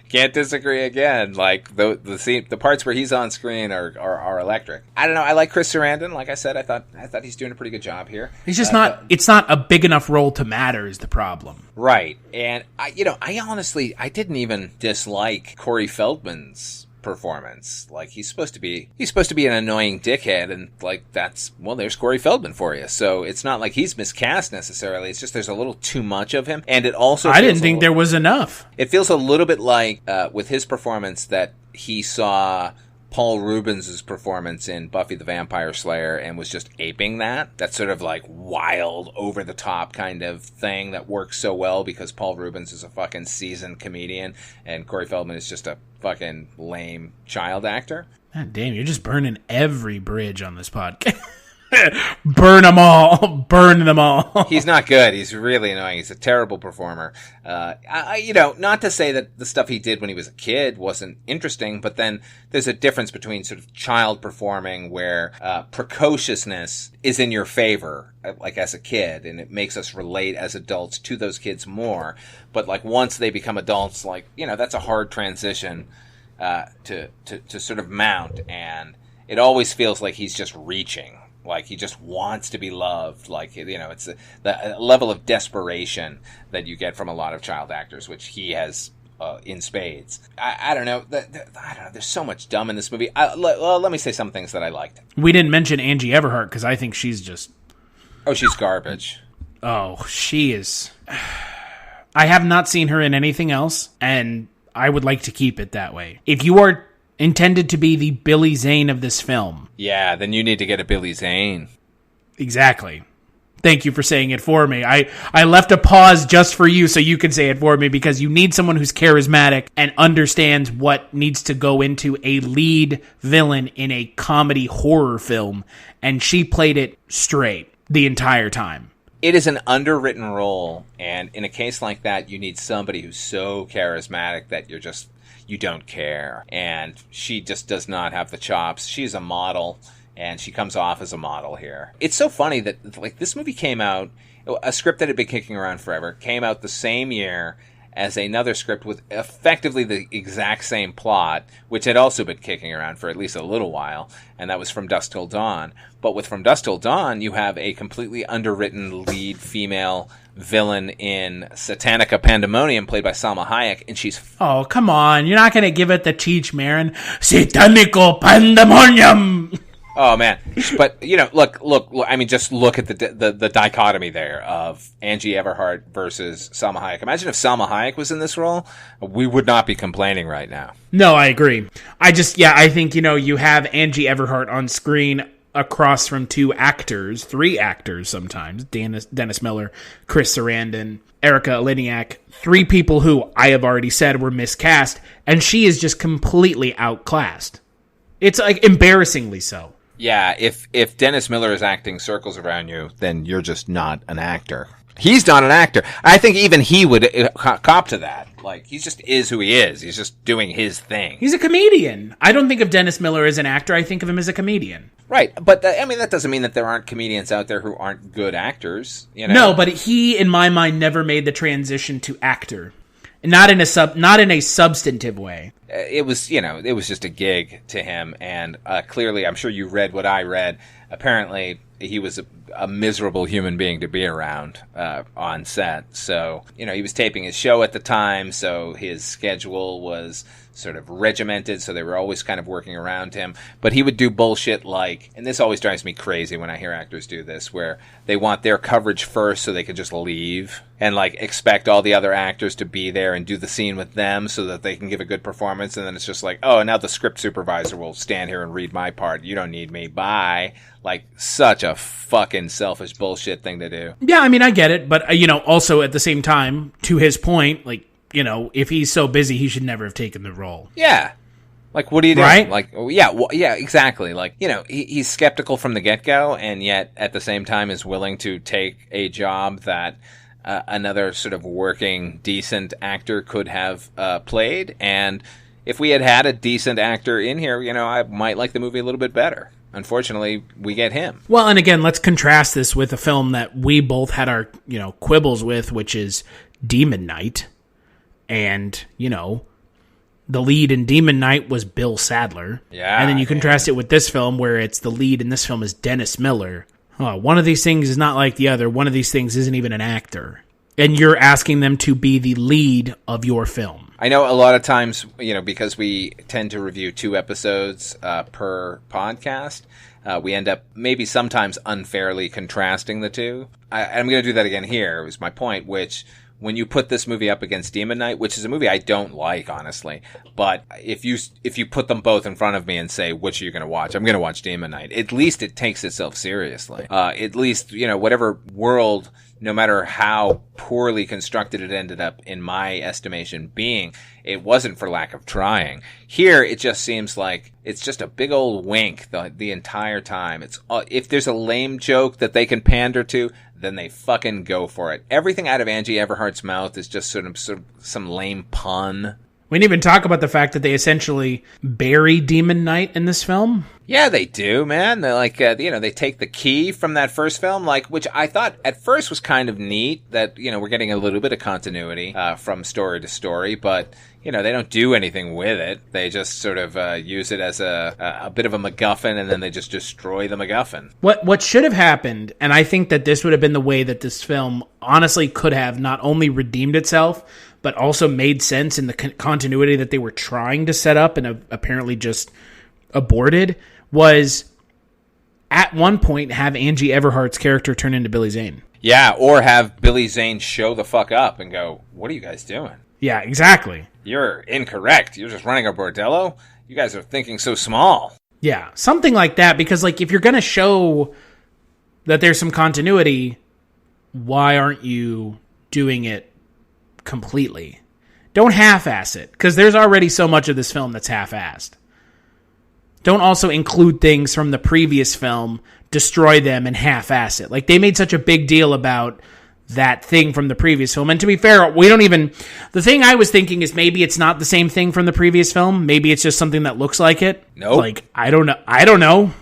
Speaker 6: can't disagree again. The parts where he's on screen are electric. I don't know. I like Chris Sarandon. Like I said, I thought he's doing a pretty good job here.
Speaker 5: He's just not. It's not a big enough role to matter. Is the problem?
Speaker 6: Right. And I honestly didn't even dislike Corey Feldman's performance. Like, he's supposed to be an annoying dickhead, and like, there's Corey Feldman for you. So it's not like he's miscast necessarily. It's just there's a little too much of him, and it also
Speaker 5: I didn't think there was enough.
Speaker 6: It feels a little bit like with his performance that he saw Paul Rubens' performance in Buffy the Vampire Slayer and was just aping that. That sort of like wild, over-the-top kind of thing that works so well because Paul Rubens is a fucking seasoned comedian and Corey Feldman is just a fucking lame child actor.
Speaker 5: God damn, you're just burning every bridge on this podcast. Burn them all. Burn them all.
Speaker 6: He's not good. He's really annoying. He's a terrible performer. Not to say that the stuff he did when he was a kid wasn't interesting, but then there's a difference between sort of child performing where precociousness is in your favor, like as a kid, and it makes us relate as adults to those kids more. But like once they become adults, like, that's a hard transition to sort of mount, and it always feels like he's just reaching. Like, he just wants to be loved. Like, it's the level of desperation that you get from a lot of child actors, which he has in spades. I don't know. I don't know. There's so much dumb in this movie. Let me say some things that I liked.
Speaker 5: We didn't mention Angie Everhart because I think she's just...
Speaker 6: Oh, she's garbage.
Speaker 5: Oh, she is... I have not seen her in anything else, and I would like to keep it that way. If you are intended to be the Billy Zane of this film...
Speaker 6: Yeah, then you need to get a Billy Zane.
Speaker 5: Exactly. Thank you for saying it for me. I left a pause just for you so you can say it for me, because you need someone who's charismatic and understands what needs to go into a lead villain in a comedy horror film, and she played it straight the entire time.
Speaker 6: It is an underwritten role, and in a case like that, you need somebody who's so charismatic that you don't care. And she just does not have the chops. She's a model, and she comes off as a model here. It's so funny that, like, this movie came out, a script that had been kicking around forever, came out the same year as another script with effectively the exact same plot, which had also been kicking around for at least a little while, and that was From Dusk Till Dawn. But with From Dusk Till Dawn, you have a completely underwritten lead female villain in Satanica Pandemonium, played by Salma Hayek, and she's...
Speaker 5: Oh, come on. You're not going to give it the Cheech Marin. Satanico Pandemonium!
Speaker 6: Oh, man. But, look, I mean, just look at the dichotomy there of Angie Everhart versus Salma Hayek. Imagine if Salma Hayek was in this role, we would not be complaining right now.
Speaker 5: No, I agree. I think, you have Angie Everhart on screen across from three actors sometimes, Dennis Miller, Chris Sarandon, Erica Eleniak, three people who I have already said were miscast, and she is just completely outclassed. It's like embarrassingly so.
Speaker 6: Yeah, if Dennis Miller is acting circles around you, then you're just not an actor. He's not an actor. I think even he would cop to that. Like, he just is who he is. He's just doing his thing.
Speaker 5: He's a comedian. I don't think of Dennis Miller as an actor. I think of him as a comedian.
Speaker 6: Right, but that doesn't mean that there aren't comedians out there who aren't good actors.
Speaker 5: No, but he, in my mind, never made the transition to actor. Not in a substantive way.
Speaker 6: It was just a gig to him, and clearly, I'm sure you read what I read. Apparently, he was a miserable human being to be around on set. So, he was taping his show at the time, so his schedule was sort of regimented, so they were always kind of working around him. But he would do bullshit like, and this always drives me crazy when I hear actors do this, where they want their coverage first so they can just leave and like expect all the other actors to be there and do the scene with them so that they can give a good performance. And then it's just like, oh, now the script supervisor will stand here and read my part. You don't need me. Bye. Like, such a fucking selfish bullshit thing to do.
Speaker 5: Yeah, I mean, I get it. But, also at the same time, to his point, like, if he's so busy, he should never have taken the role.
Speaker 6: Yeah. Like, what are you doing?
Speaker 5: Right?
Speaker 6: Like, yeah, exactly. Like, he's skeptical from the get-go, and yet at the same time is willing to take a job that another sort of working, decent actor could have played. And if we had a decent actor in here, I might like the movie a little bit better. Unfortunately, we get him.
Speaker 5: Well, and again, let's contrast this with a film that we both had our, quibbles with, which is Demon Knight. And, the lead in Demon Knight was Bill Sadler.
Speaker 6: Yeah.
Speaker 5: And then you contrast it with this film, where it's the lead in this film is Dennis Miller. One of these things is not like the other. One of these things isn't even an actor. And you're asking them to be the lead of your film.
Speaker 6: I know a lot of times, because we tend to review 2 episodes per podcast, we end up maybe sometimes unfairly contrasting the two. I'm going to do that again here, is my point, which when you put this movie up against Demon Knight, which is a movie I don't like, honestly, but if you put them both in front of me and say, which are you going to watch? I'm going to watch Demon Knight. At least it takes itself seriously. At least, whatever world, no matter how poorly constructed it ended up, in my estimation, being, it wasn't for lack of trying. Here, it just seems like it's just a big old wink the entire time. It's if there's a lame joke that they can pander to, then they fucking go for it. Everything out of Angie Everhart's mouth is just sort of some lame pun.
Speaker 5: We didn't even talk about the fact that they essentially bury Demon Knight in this film.
Speaker 6: Yeah, they do, man. They're like, they take the key from that first film, which I thought at first was kind of neat that, we're getting a little bit of continuity from story to story, but, they don't do anything with it. They just sort of use it as a bit of a MacGuffin, and then they just destroy the MacGuffin.
Speaker 5: What should have happened, and I think that this would have been the way that this film honestly could have not only redeemed itself, but also made sense in the continuity that they were trying to set up and apparently just aborted, was at one point have Angie Everhart's character turn into Billy Zane.
Speaker 6: Yeah, or have Billy Zane show the fuck up and go, what are you guys doing?
Speaker 5: Yeah, exactly.
Speaker 6: You're incorrect. You're just running a bordello? You guys are thinking so small.
Speaker 5: Yeah, something like that, because if you're going to show that there's some continuity, why aren't you doing it completely? Don't half-ass it, because there's already so much of this film that's half-assed. Don't also include things from the previous film, destroy them, and half-ass it. They made such a big deal about that thing from the previous film. And to be fair, the thing I was thinking is maybe it's not the same thing from the previous film. Maybe it's just something that looks like it.
Speaker 6: Nope.
Speaker 5: I don't know.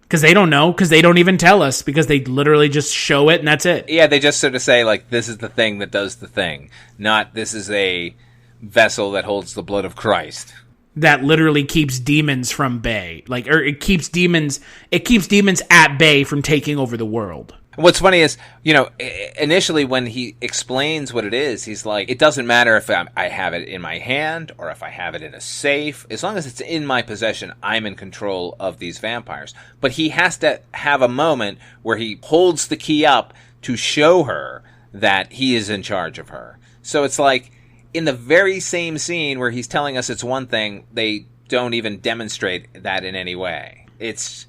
Speaker 5: Because they don't know, because they don't even tell us, because they literally just show it and that's it.
Speaker 6: Yeah, they just sort of say, this is the thing that does the thing. Not, this is a vessel that holds the blood of Christ.
Speaker 5: That literally keeps demons from bay. Or it keeps demons at bay from taking over the world.
Speaker 6: What's funny is, initially when he explains what it is, he's like, it doesn't matter if I have it in my hand or if I have it in a safe. As long as it's in my possession, I'm in control of these vampires. But he has to have a moment where he holds the key up to show her that he is in charge of her. So it's like, in the very same scene where he's telling us it's one thing, they don't even demonstrate that in any way. It's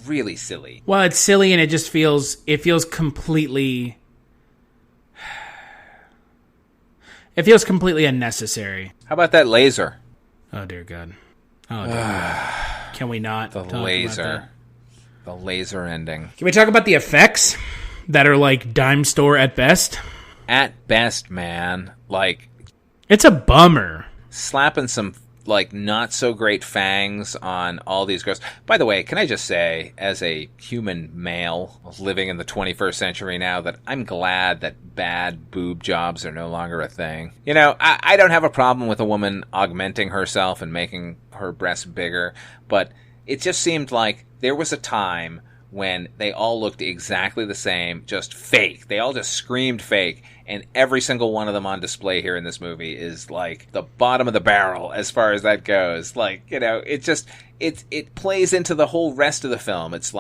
Speaker 6: really silly.
Speaker 5: Well, it's silly, and it feels completely unnecessary.
Speaker 6: How about that laser?
Speaker 5: Oh dear God. Oh dear God. Can we not
Speaker 6: the
Speaker 5: talk
Speaker 6: laser?
Speaker 5: About that?
Speaker 6: The laser ending.
Speaker 5: Can we talk about the effects that are dime store at best?
Speaker 6: At best, man.
Speaker 5: It's a bummer.
Speaker 6: Slapping some not so great fangs on all these girls. By the way, can I just say, as a human male living in the 21st century now, that I'm glad that bad boob jobs are no longer a thing. I don't have a problem with a woman augmenting herself and making her breasts bigger, but it just seemed like there was a time when they all looked exactly the same, just fake. They all just screamed fake, and every single one of them on display here in this movie is the bottom of the barrel as far as that goes. It plays into the whole rest of the film. It's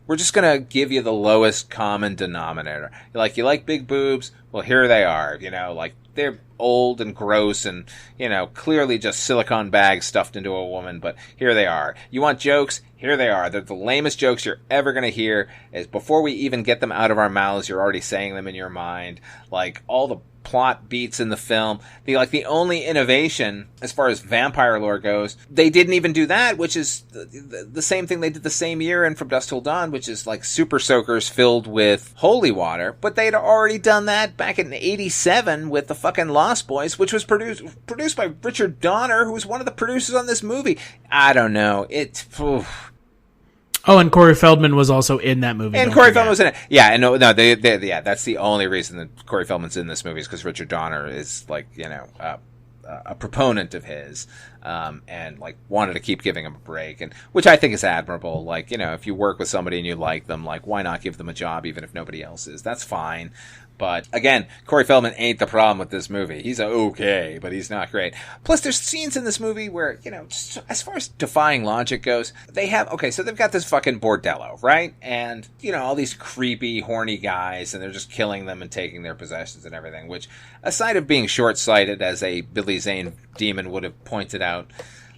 Speaker 6: we're just gonna give you the lowest common denominator. You like big boobs? Well, here they are. They're old and gross and, clearly just silicone bags stuffed into a woman, but here they are. You want jokes? Here they are. They're the lamest jokes you're ever going to hear. Is before we even get them out of our mouths, you're already saying them in your mind. All the plot beats in the film. The only innovation as far as vampire lore goes, they didn't even do that, which is the same thing they did the same year in From Dusk Till Dawn, which is super soakers filled with holy water. But they'd already done that back in 87 with the fucking Lost Boys, which was produced by Richard Donner, who was one of the producers on this movie. I don't know.
Speaker 5: Oh, and Corey Feldman was also in that movie.
Speaker 6: And Corey Feldman was in it. Yeah, that's the only reason that Corey Feldman's in this movie is because Richard Donner is a proponent of his, and wanted to keep giving him a break, and which I think is admirable. If you work with somebody and you like them, why not give them a job even if nobody else is? That's fine. But again, Corey Feldman ain't the problem with this movie. He's okay, but he's not great. Plus, there's scenes in this movie where, just as far as defying logic goes, so they've got this fucking bordello, right? And, all these creepy, horny guys, and they're just killing them and taking their possessions and everything, which, aside of being short-sighted, as a Billy Zane demon would have pointed out,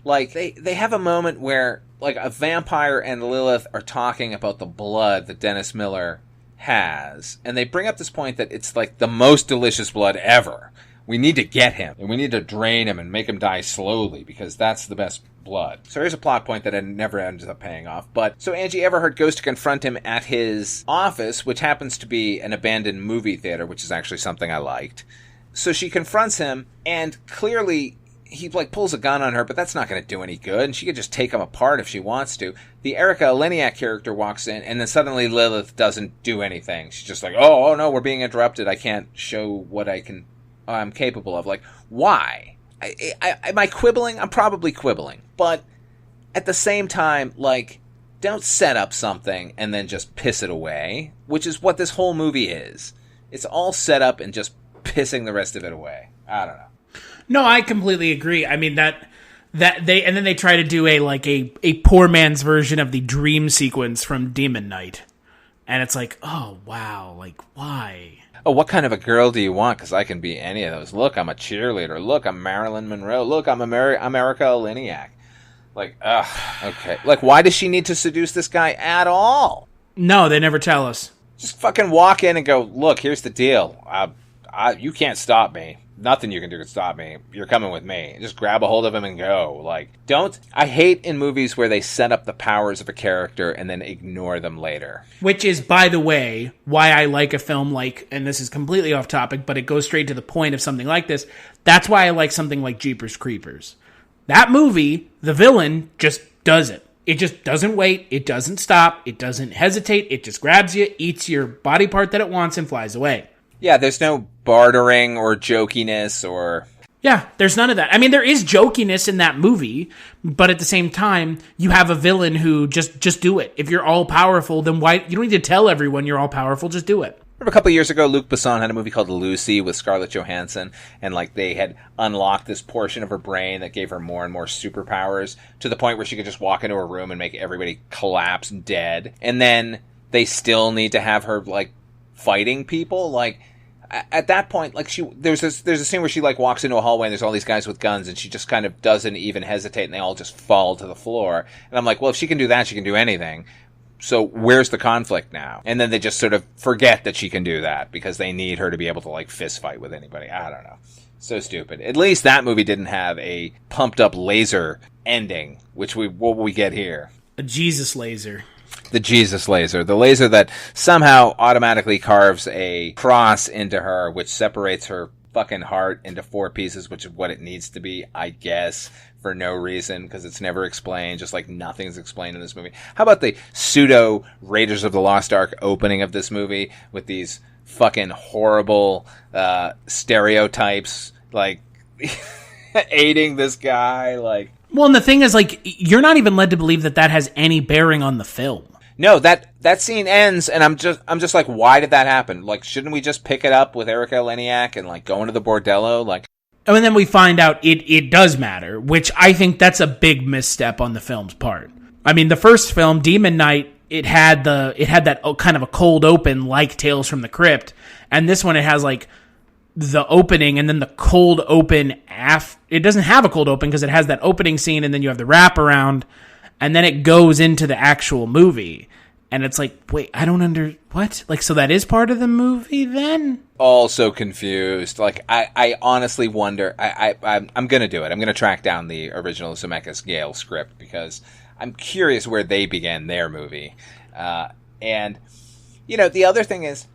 Speaker 6: they have a moment where, a vampire and Lilith are talking about the blood that Dennis Miller has, and they bring up this point that it's the most delicious blood ever. We need to get him, and we need to drain him and make him die slowly, because that's the best blood. So here's a plot point that never ends up paying off. But so Angie Everhart goes to confront him at his office, which happens to be an abandoned movie theater, which is actually something I liked. So she confronts him, and clearly he pulls a gun on her, but that's not going to do any good, and she could just take him apart if she wants to. The Erica Eleniak character walks in, and then suddenly Lilith doesn't do anything. She's just oh no, we're being interrupted. I can't show what I'm capable of. Why? Am I quibbling? I'm probably quibbling, but at the same time, don't set up something and then just piss it away, which is what this whole movie is. It's all set up and just pissing the rest of it away. I don't know.
Speaker 5: No, I completely agree. I mean that and then they try to do a poor man's version of the dream sequence from Demon Knight, and it's oh wow, why?
Speaker 6: Oh, what kind of a girl do you want? Because I can be any of those. Look, I'm a cheerleader. Look, I'm Marilyn Monroe. Look, I'm America Eleniak. Okay. Why does she need to seduce this guy at all?
Speaker 5: No, they never tell us.
Speaker 6: Just fucking walk in and go, look, here's the deal. You can't stop me. Nothing you can do can stop me. You're coming with me. Just grab a hold of him and go. I hate in movies where they set up the powers of a character and then ignore them later.
Speaker 5: Which is, by the way, why I like a film and this is completely off topic, but it goes straight to the point of something like this. That's why I like something like Jeepers Creepers. That movie, the villain just does it. It just doesn't wait. It doesn't stop. It doesn't hesitate. It just grabs you, eats your body part that it wants, and flies away.
Speaker 6: Yeah, there's no bartering or jokiness or...
Speaker 5: Yeah, there's none of that. I mean, there is jokiness in that movie, but at the same time, you have a villain who just do it. If you're all-powerful, then why... You don't need to tell everyone you're all-powerful, just do it.
Speaker 6: Remember a couple of years ago, Luc Besson had a movie called Lucy with Scarlett Johansson, and they had unlocked this portion of her brain that gave her more and more superpowers to the point where she could just walk into a room and make everybody collapse dead. And then they still need to have her, fighting people. At that point, there's a scene where she walks into a hallway and there's all these guys with guns, and she just kind of doesn't even hesitate, and they all just fall to the floor. And I'm well, if she can do that, she can do anything. So where's the conflict now? And then they just sort of forget that she can do that because they need her to be able to fist fight with anybody. I don't know. So stupid. At least that movie didn't have a pumped up laser ending, what we get here.
Speaker 5: A Jesus laser.
Speaker 6: The Jesus laser. The laser that somehow automatically carves a cross into her, which separates her fucking heart into 4 pieces, which is what it needs to be, I guess, for no reason, because it's never explained, just nothing's explained in this movie. How about the pseudo Raiders of the Lost Ark opening of this movie with these fucking horrible stereotypes, aiding this guy,
Speaker 5: Well, and the thing is, you're not even led to believe that has any bearing on the film.
Speaker 6: No, that scene ends, and I'm just why did that happen? Shouldn't we just pick it up with Erica Eleniak and go into the bordello?
Speaker 5: And then we find out it does matter, which I think that's a big misstep on the film's part. I mean, the first film, Demon Knight, it had that kind of a cold open like Tales from the Crypt, and this one it has the opening and then the cold open it doesn't have a cold open because it has that opening scene and then you have the wraparound and then it goes into the actual movie. And it's wait, I don't what? So that is part of the movie then?
Speaker 6: Also confused. I honestly wonder, I'm going to do it. I'm going to track down the original Zemeckis Gale script because I'm curious where they began their movie. And, the other thing is,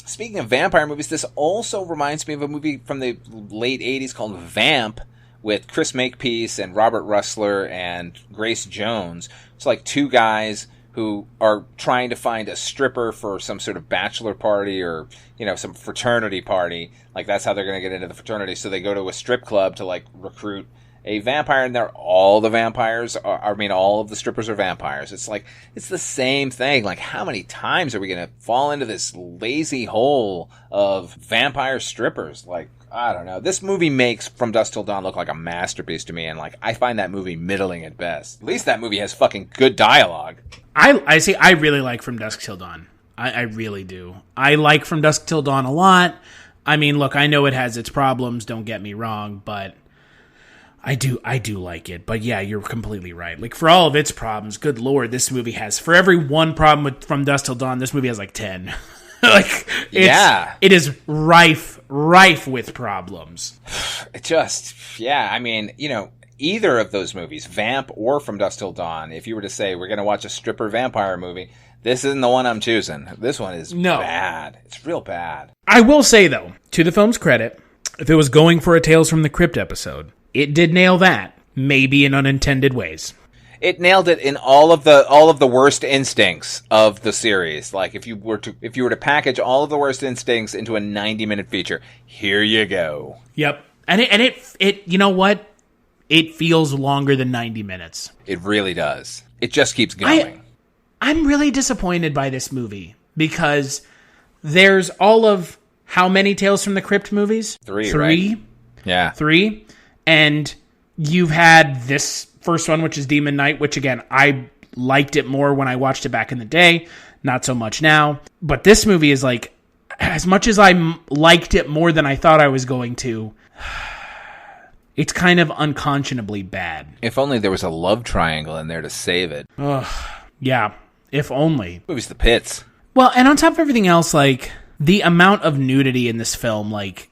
Speaker 6: speaking of vampire movies, this also reminds me of a movie from the late 80s called Vamp with Chris Makepeace and Robert Russler and Grace Jones. It's 2 guys who are trying to find a stripper for some sort of bachelor party or, some fraternity party. Like, that's how they're going to get into the fraternity. So they go to a strip club to, like, recruit a vampire, and all of the strippers are vampires. It's like, it's the same thing. Like, how many times are we going to fall into this lazy hole of vampire strippers? Like, I don't know. This movie makes From Dusk Till Dawn look like a masterpiece to me, and, like, I find that movie middling at best. At least that movie has fucking good dialogue.
Speaker 5: I see. I really like From Dusk Till Dawn. I really do. I like From Dusk Till Dawn a lot. I mean, look, I know it has its problems, don't get me wrong, but I do like it. But yeah, you're completely right. Like, for all of its problems, good lord, this movie has, for every one problem with From Dusk Till Dawn, this movie has like 10. Like, it is rife with problems.
Speaker 6: I mean, either of those movies, Vamp or From Dusk Till Dawn, if you were to say we're going to watch a stripper vampire movie, this isn't the one I'm choosing. This one is bad. It's real bad.
Speaker 5: I will say, though, to the film's credit, if it was going for a Tales from the Crypt episode, it did nail that, maybe in unintended ways.
Speaker 6: It nailed it in all of the worst instincts of the series. Like, if you were to package all of the worst instincts into a 90-minute feature, here you go.
Speaker 5: Yep. And it you know what? It feels longer than 90 minutes.
Speaker 6: It really does. It just keeps going.
Speaker 5: I'm really disappointed by this movie because there's all of how many Tales from the Crypt movies?
Speaker 6: 3,
Speaker 5: 3?
Speaker 6: Right? Yeah.
Speaker 5: 3. And you've had this first one, which is Demon Knight, which, again, I liked it more when I watched it back in the day. Not so much now. But this movie is like, as much as I liked it more than I thought I was going to, it's kind of unconscionably bad.
Speaker 6: If only there was a love triangle in there to save it.
Speaker 5: Ugh. Yeah, if only.
Speaker 6: Movie's The Pits.
Speaker 5: Well, and on top of everything else, like, the amount of nudity in this film, like,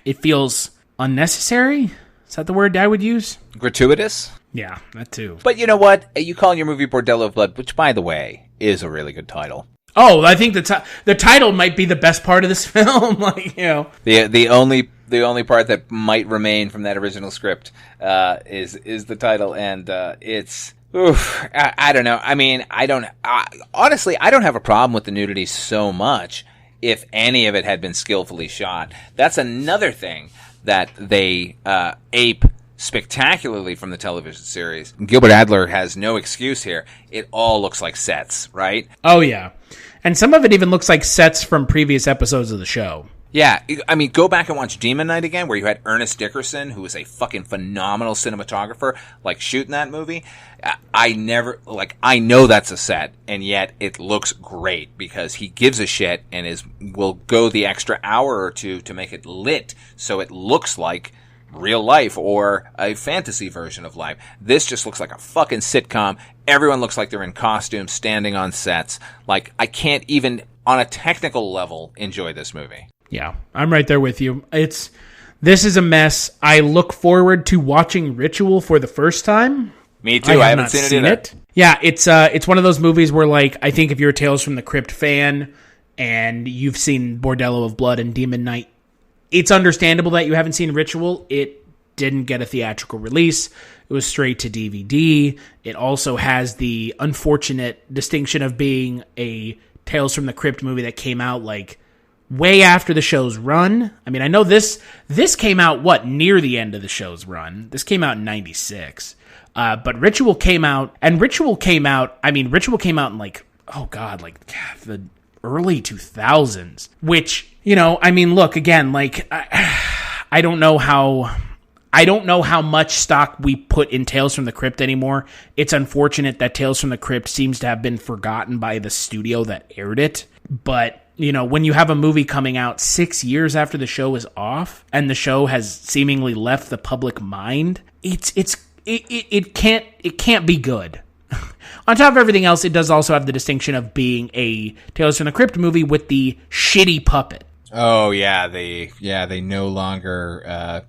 Speaker 5: it feels unnecessary. Is that the word I would use?
Speaker 6: Gratuitous?
Speaker 5: Yeah, that too.
Speaker 6: But you know what? You call your movie Bordello of Blood, which, by the way, is a really good title.
Speaker 5: Oh, I think the title might be the best part of this film. Like,
Speaker 6: the only part that might remain from that original script is the title, and it's. Oof, I don't know. I mean, honestly, I don't have a problem with the nudity so much if any of it had been skillfully shot. That's another thing that they ape spectacularly from the television series. Gilbert Adler has no excuse here. It all looks like sets, right?
Speaker 5: Oh, yeah. And some of it even looks like sets from previous episodes of the show.
Speaker 6: Yeah, I mean, go back and watch Demon Knight again, where you had Ernest Dickerson, who was a fucking phenomenal cinematographer, like, shooting that movie. I know that's a set, and yet it looks great because he gives a shit and will go the extra hour or two to make it lit so it looks like real life or a fantasy version of life. This just looks like a fucking sitcom. Everyone looks like they're in costumes, standing on sets. Like, I can't even, on a technical level, enjoy this movie.
Speaker 5: Yeah, I'm right there with you. This is a mess. I look forward to watching Ritual for the first time.
Speaker 6: Me too. I haven't seen it.
Speaker 5: Yeah, it's one of those movies where, like, I think if you're a Tales from the Crypt fan and you've seen Bordello of Blood and Demon Knight, it's understandable that you haven't seen Ritual. It didn't get a theatrical release. It was straight to DVD. It also has the unfortunate distinction of being a Tales from the Crypt movie that came out, like, way after the show's run. I mean, I know this came out, near the end of the show's run. This came out in 96. But Ritual came out in, like, the early 2000s. Which, look, again, like, I don't know how much stock we put in Tales from the Crypt anymore. It's unfortunate that Tales from the Crypt seems to have been forgotten by the studio that aired it. But when you have a movie coming out 6 years after the show is off and the show has seemingly left the public mind, it can't be good. On top of everything else, it does also have the distinction of being a Tales from the Crypt movie with the shitty puppet.
Speaker 6: Oh yeah, they no longer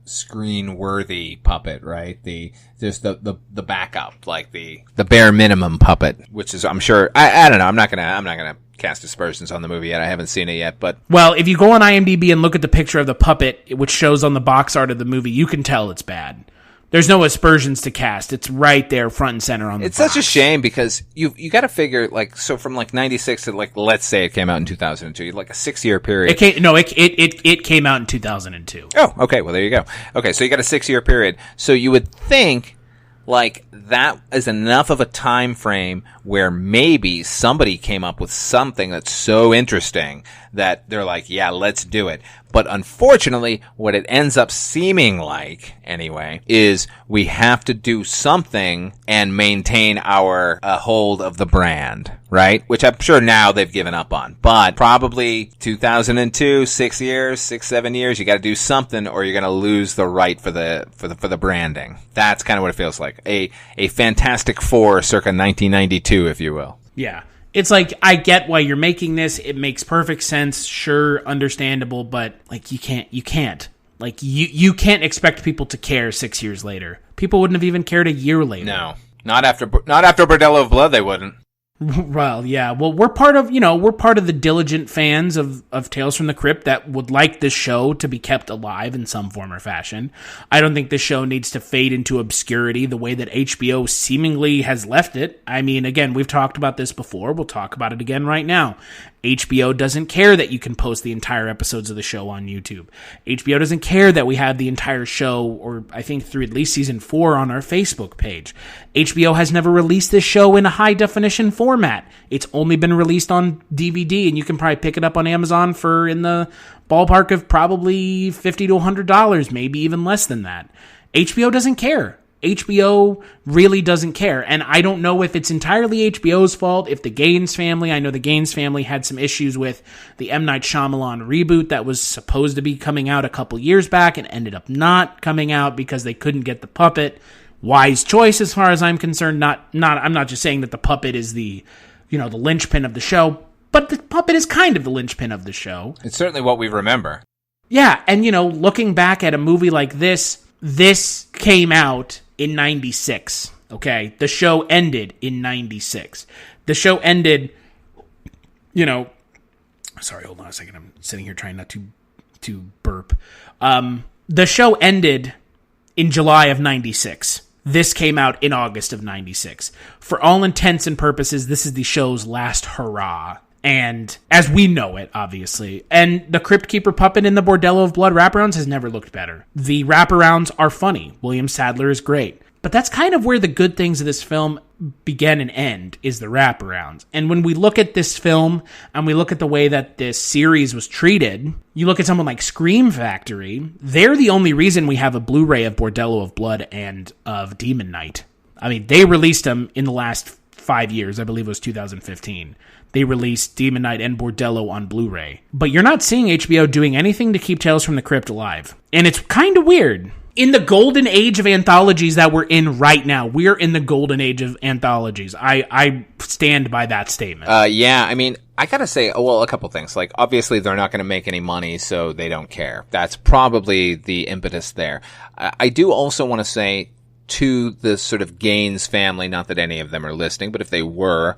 Speaker 6: screen worthy puppet, right? There's the backup, like the bare minimum puppet, which is, I'm sure, I don't know, I'm not gonna cast aspersions on the movie yet. I haven't seen it yet, but
Speaker 5: well, if you go on IMDb and look at the picture of the puppet, which shows on the box art of the movie, you can tell it's bad. There's no aspersions to cast. It's right there, front and center on the
Speaker 6: It's
Speaker 5: box.
Speaker 6: such a shame because you got to figure like so from like 96 to like let's say it came out in 2002, like a 6-year period.
Speaker 5: It came out in 2002.
Speaker 6: Oh, okay. Well, there you go. Okay, so you got a 6-year period. So you would think like that is enough of a time frame where maybe somebody came up with something that's so interesting that they're like, yeah, let's do it. But unfortunately, what it ends up seeming like, anyway, is we have to do something and maintain our hold of the brand, right? Which I'm sure now they've given up on. But probably 2002, 6 years, 7 years, you got to do something or you're going to lose the right for the branding. That's kind of what it feels like. A Fantastic Four circa 1992, if you will.
Speaker 5: Yeah. It's like, I get why you're making this. It makes perfect sense. Sure, understandable, but like you can't. Like you can't expect people to care 6 years later. People wouldn't have even cared a year later.
Speaker 6: No. Not after Bordello of Blood they wouldn't.
Speaker 5: Well, yeah. Well, we're part of the diligent fans of Tales from the Crypt that would like this show to be kept alive in some form or fashion. I don't think this show needs to fade into obscurity the way that HBO seemingly has left it. I mean, again, we've talked about this before. We'll talk about it again right now. HBO doesn't care that you can post the entire episodes of the show on YouTube. HBO doesn't care that we have the entire show, or I think through at least season 4, on our Facebook page. HBO has never released this show in a high-definition format. It's only been released on DVD, and you can probably pick it up on Amazon for in the ballpark of probably $50 to $100, maybe even less than that. HBO doesn't care. HBO really doesn't care. And I don't know if it's entirely HBO's fault, if the Gaines family, I know the Gaines family had some issues with the M. Night Shyamalan reboot that was supposed to be coming out a couple years back and ended up not coming out because they couldn't get the puppet. Wise choice as far as I'm concerned. I'm not just saying that the puppet is the linchpin of the show, but the puppet is kind of the linchpin of the show.
Speaker 6: It's certainly what we remember.
Speaker 5: Yeah, and looking back at a movie like this came out in 96, okay? The show ended in 96. The show ended, sorry, hold on a second. I'm sitting here trying not to burp. The show ended in July of 96. This came out in August of 96. For all intents and purposes, this is the show's last hurrah. And as we know it, obviously. And the Crypt Keeper puppet in the Bordello of Blood wraparounds has never looked better. The wraparounds are funny. William Sadler is great. But that's kind of where the good things of this film begin and end, is the wraparounds. And when we look at this film and we look at the way that this series was treated, you look at someone like Scream Factory, they're the only reason we have a Blu-ray of Bordello of Blood and of Demon Knight. I mean, they released them in the last 5 years. I believe it was 2015. They released Demon Knight and Bordello on Blu-ray. But you're not seeing HBO doing anything to keep Tales from the Crypt alive. And it's kind of weird. In the golden age of anthologies that we're in right now, we're in the golden age of anthologies. I stand by that statement.
Speaker 6: Yeah, I mean, I gotta say, well, a couple things. Like, obviously, they're not gonna make any money, so they don't care. That's probably the impetus there. I do also want to say to the sort of Gaines family, not that any of them are listening, but if they were,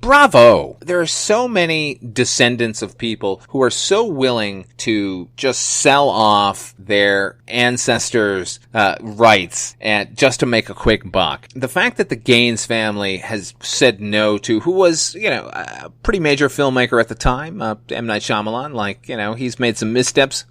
Speaker 6: bravo. There are so many descendants of people who are so willing to just sell off their ancestors' rights and just to make a quick buck. The fact that the Gaines family has said no to who was, a pretty major filmmaker at the time, M. Night Shyamalan, he's made some missteps.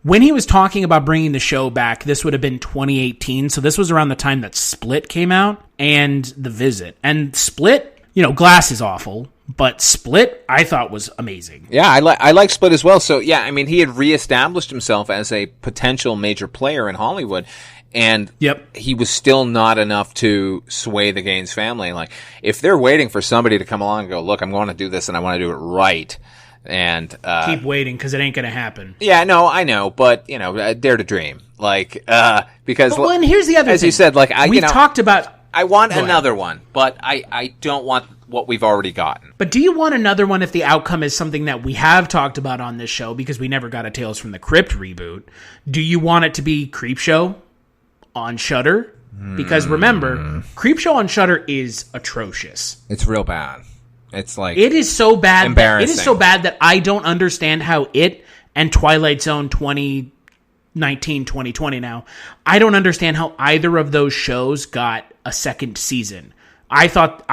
Speaker 6: When he was talking about bringing the show back, this would have been 2018. So this was around the time that Split came out and The Visit. And Split, Glass is awful, but Split I thought was amazing. Yeah, I like Split as well. So yeah, I mean, he had reestablished himself as a potential major player in Hollywood. And he was still not enough to sway the Gaines family. Like, if they're waiting for somebody to come along and go, look, I'm going to do this and I want to do it right. And
Speaker 5: keep waiting because it ain't going to happen.
Speaker 6: Yeah, no, I know, but dare to dream, because.
Speaker 5: Well, and here's the other thing.
Speaker 6: As you said,
Speaker 5: we've talked about.
Speaker 6: I want another one, but I don't want what we've already gotten.
Speaker 5: But do you want another one if the outcome is something that we have talked about on this show because we never got a Tales from the Crypt reboot? Do you want it to be Creepshow on Shudder? Because remember, Creepshow on Shudder is atrocious.
Speaker 6: It's real bad. It's
Speaker 5: it is so bad.
Speaker 6: Embarrassing.
Speaker 5: It is so bad that I don't understand how it and Twilight Zone 20 2020 now. I don't understand how either of those shows got a second season. I thought,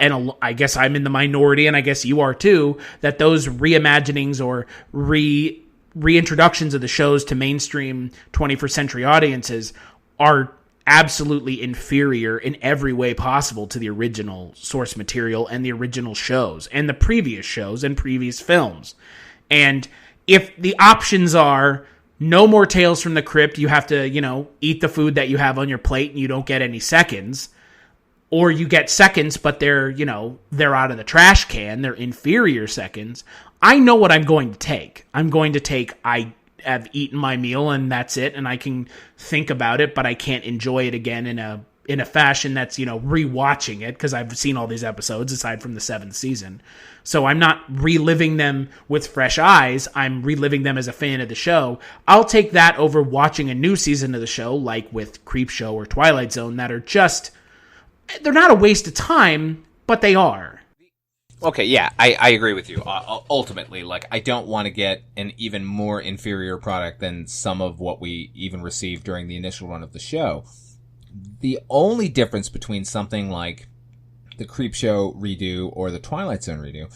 Speaker 5: and I guess I'm in the minority, and I guess you are too, that those reimaginings or reintroductions of the shows to mainstream 21st century audiences are absolutely inferior in every way possible to the original source material and the original shows and the previous shows and previous films. And if the options are no more Tales from the Crypt, you have to, eat the food that you have on your plate and you don't get any seconds, or you get seconds, but they're out of the trash can, they're inferior seconds, I know what I'm going to take. I'm going to take, I have eaten my meal and that's it, and I can think about it, but I can't enjoy it again in a fashion that's, rewatching it, because I've seen all these episodes aside from the 7th season. So I'm not reliving them with fresh eyes. I'm reliving them as a fan of the show. I'll take that over watching a new season of the show, like with Creepshow or Twilight Zone, that are just, they're not a waste of time, but they are.
Speaker 6: Okay, yeah, I agree with you. Ultimately, I don't want to get an even more inferior product than some of what we even received during the initial run of the show. The only difference between something like the Creepshow redo or the Twilight Zone redo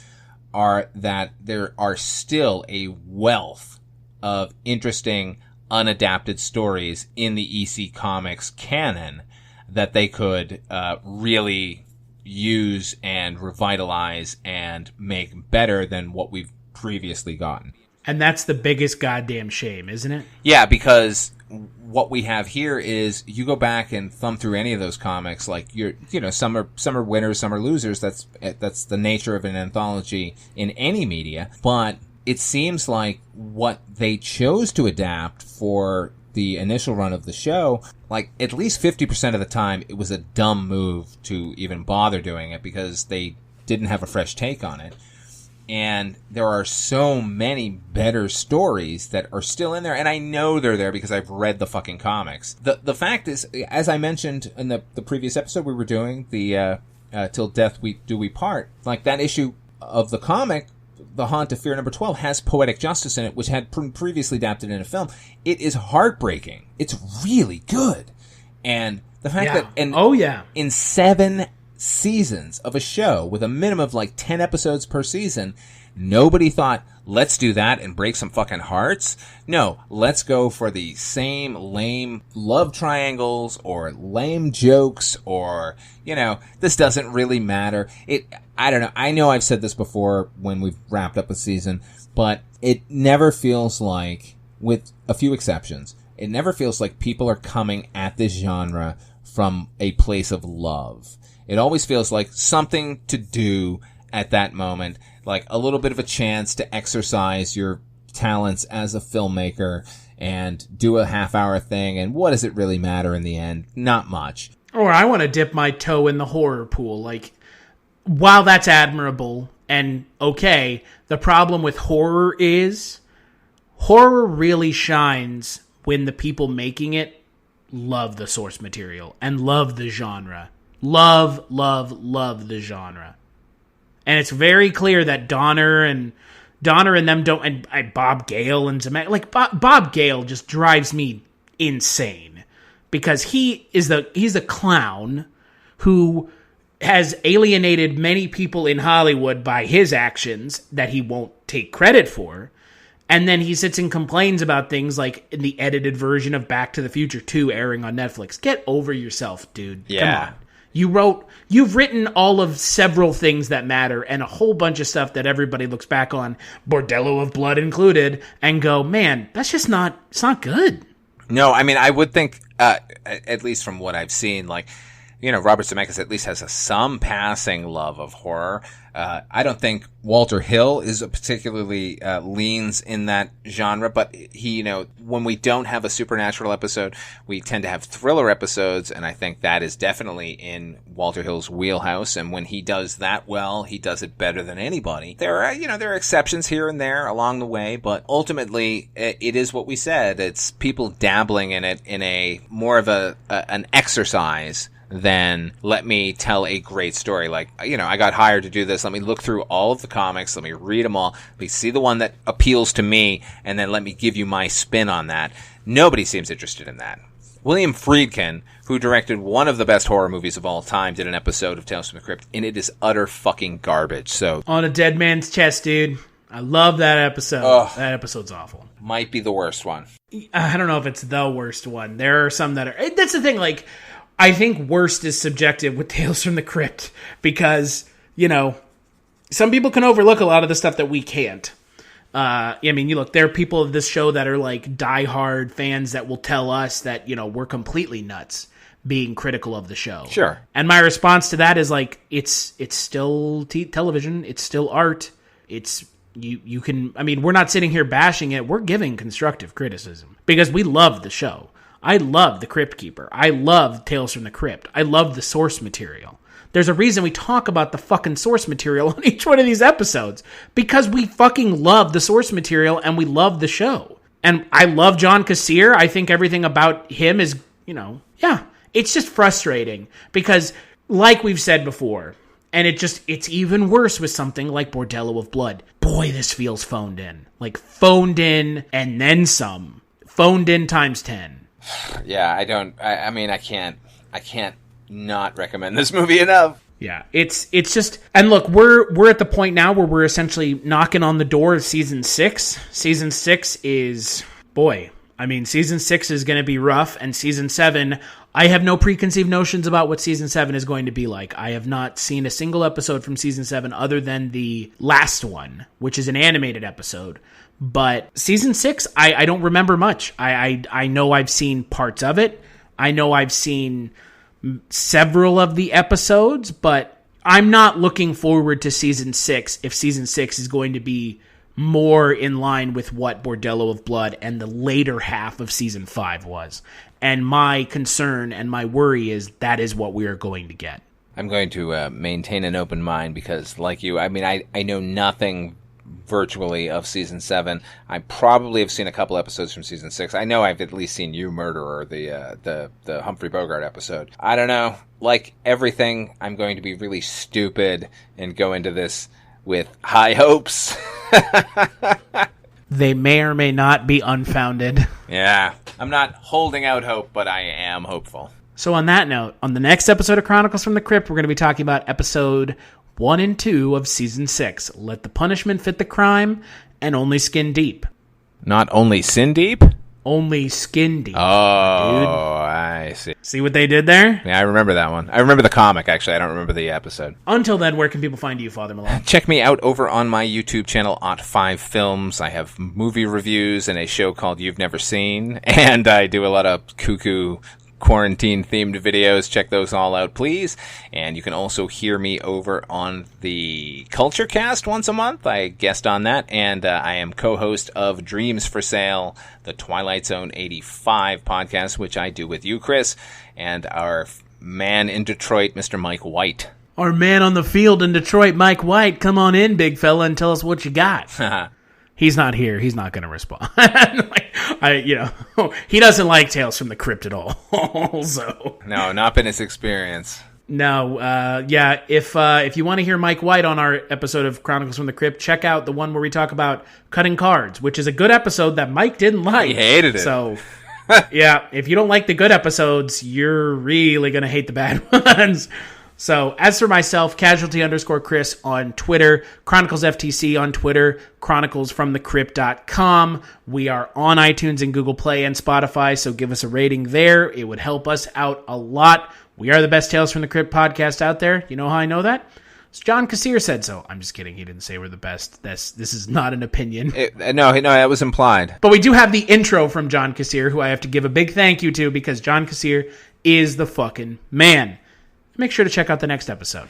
Speaker 6: are that there are still a wealth of interesting, unadapted stories in the EC Comics canon that they could really use and revitalize and make better than what we've previously gotten.
Speaker 5: And that's the biggest goddamn shame, isn't it?
Speaker 6: Yeah, because what we have here is you go back and thumb through any of those comics, some are winners, some are losers. That's the nature of an anthology in any media. But it seems like what they chose to adapt for the initial run of the show, at least 50% of the time, it was a dumb move to even bother doing it because they didn't have a fresh take on it. And there are so many better stories that are still in there, and I know they're there because I've read the fucking comics. The fact is, as I mentioned in the previous episode we were doing, the Till Death Do We Part, that issue of the comic, The Haunt of Fear number 12, has Poetic Justice in it, which had previously adapted in a film. It is heartbreaking. It's really good. And the fact that in 7 seasons of a show with a minimum of 10 episodes per season, nobody thought, let's do that and break some fucking hearts. No, let's go for the same lame love triangles or lame jokes or, this doesn't really matter. I don't know. I know I've said this before when we've wrapped up a season, but it never feels like, with a few exceptions, it never feels like people are coming at this genre from a place of love. It always feels like something to do at that moment, like a little bit of a chance to exercise your talents as a filmmaker and do a half-hour thing, and what does it really matter in the end? Not much.
Speaker 5: Or I want to dip my toe in the horror pool. While that's admirable and okay, the problem with horror is horror really shines when the people making it love the source material and love the genre. Love the genre. And it's very clear that Donner and them don't, and Bob Gale and Zemeckis, Bob Gale just drives me insane because he's the clown who has alienated many people in Hollywood by his actions that he won't take credit for. And then he sits and complains about things like in the edited version of Back to the Future 2 airing on Netflix. Get over yourself, dude.
Speaker 6: Yeah.
Speaker 5: Come on. You've written all of several things that matter and a whole bunch of stuff that everybody looks back on, Bordello of Blood included, and go, man, that's just it's not good.
Speaker 6: No, I mean, I would think, at least from what I've seen, Robert Zemeckis at least has some passing love of horror. I don't think Walter Hill is particularly leans in that genre, but he, when we don't have a supernatural episode, we tend to have thriller episodes, and I think that is definitely in Walter Hill's wheelhouse. And when he does that well, he does it better than anybody. There are exceptions here and there along the way, but ultimately, it is what we said. It's people dabbling in it in a more of an exercise than let me tell a great story. Like, you know, I got hired to do this. Let me look through all of the comics. Let me read them all. Let me see the one that appeals to me, and then let me give you my spin on that. Nobody seems interested in that. William Friedkin, who directed one of the best horror movies of all time, did an episode of Tales from the Crypt, and it is utter fucking garbage. So
Speaker 5: On a Dead Man's Chest, dude. I love that episode.
Speaker 6: Ugh.
Speaker 5: That episode's awful.
Speaker 6: Might be the worst one.
Speaker 5: I don't know if it's the worst one. There are some that are... That's the thing, like, I think worst is subjective with Tales from the Crypt because, you know, some people can overlook a lot of the stuff that we can't. I mean, you look, there are people of this show that are like diehard fans that will tell us that, you know, we're completely nuts being critical of the show.
Speaker 6: Sure.
Speaker 5: And my response to that is like, it's still television. It's still art. It's, you can, I mean, we're not sitting here bashing it. We're giving constructive criticism because we love the show. I love The Crypt Keeper. I love Tales from the Crypt. I love the source material. There's a reason we talk about the fucking source material on each one of these episodes. Because we fucking love the source material and we love the show. And I love John Kassir. I think everything about him is, you know, yeah. It's just frustrating. Because, like we've said before, and it's even worse with something like Bordello of Blood. Boy, this feels phoned in. Like, phoned in and then some. Phoned in times 10.
Speaker 6: Yeah, I mean, I can't not recommend this movie enough.
Speaker 5: Yeah, it's just, and look, we're at the point now where we're essentially knocking on the door of season 6. Season 6 is, boy, I mean, season 6 is going to be rough, and season 7, I have no preconceived notions about what season 7 is going to be like. I have not seen a single episode from season 7 other than the last one, which is an animated episode. But season 6, I don't remember much. I know I've seen parts of it. I know I've seen several of the episodes, but I'm not looking forward to season 6 if season 6 is going to be more in line with what Bordello of Blood and the later half of season 5 was. And my concern and my worry is that is what we are going to get.
Speaker 6: I'm going to maintain an open mind because, like you, I mean, I know nothing virtually of season 7. I probably have seen a couple episodes from season 6. I know I've at least seen You Murderer, the Humphrey Bogart episode. I don't know. Like everything, I'm going to be really stupid and go into this with high hopes.
Speaker 5: They may or may not be unfounded.
Speaker 6: Yeah. I'm not holding out hope, but I am hopeful.
Speaker 5: So on that note, on the next episode of Chronicles from the Crypt, we're going to be talking about episode 1 and 2 of season 6. Let the punishment fit the crime, and only skin deep.
Speaker 6: Not only sin deep?
Speaker 5: Only skin deep.
Speaker 6: Oh,
Speaker 5: dude.
Speaker 6: I see.
Speaker 5: See what they did there?
Speaker 6: Yeah, I remember that one. I remember the comic, actually. I don't remember the episode.
Speaker 5: Until then, where can people find you, Father Malone?
Speaker 6: Check me out over on my YouTube channel, Ot5 Films. I have movie reviews and a show called You've Never Seen. And I do a lot of cuckoo quarantine-themed videos. Check those all out, please. And you can also hear me over on the Culture Cast once a month. I guest on that. And I am co-host of Dreams for Sale, the Twilight Zone 85 podcast, which I do with you, Chris, and our man in Detroit, Mr. Mike White.
Speaker 5: Our man on the field in Detroit, Mike White. Come on in, big fella, and tell us what you got. He's not here. He's not going to respond. He doesn't like Tales from the Crypt at all. So
Speaker 6: no, not been his experience.
Speaker 5: No, if you want to hear Mike White on our episode of Chronicles from the Crypt, check out the one where we talk about cutting cards, which is a good episode that Mike didn't like.
Speaker 6: He hated it.
Speaker 5: So, yeah, if you don't like the good episodes, you're really going to hate the bad ones. So, as for myself, Casualty_Chris on Twitter, Chronicles FTC on Twitter, chroniclesfromthecrypt.com. We are on iTunes and Google Play and Spotify, so give us a rating there. It would help us out a lot. We are the best Tales from the Crypt podcast out there. You know how I know that? John Kassir said so. I'm just kidding. He didn't say we're the best. This is not an opinion.
Speaker 6: No, that was implied.
Speaker 5: But we do have the intro from John Kassir, who I have to give a big thank you to because John Kassir is the fucking man. Make sure to check out the next episode.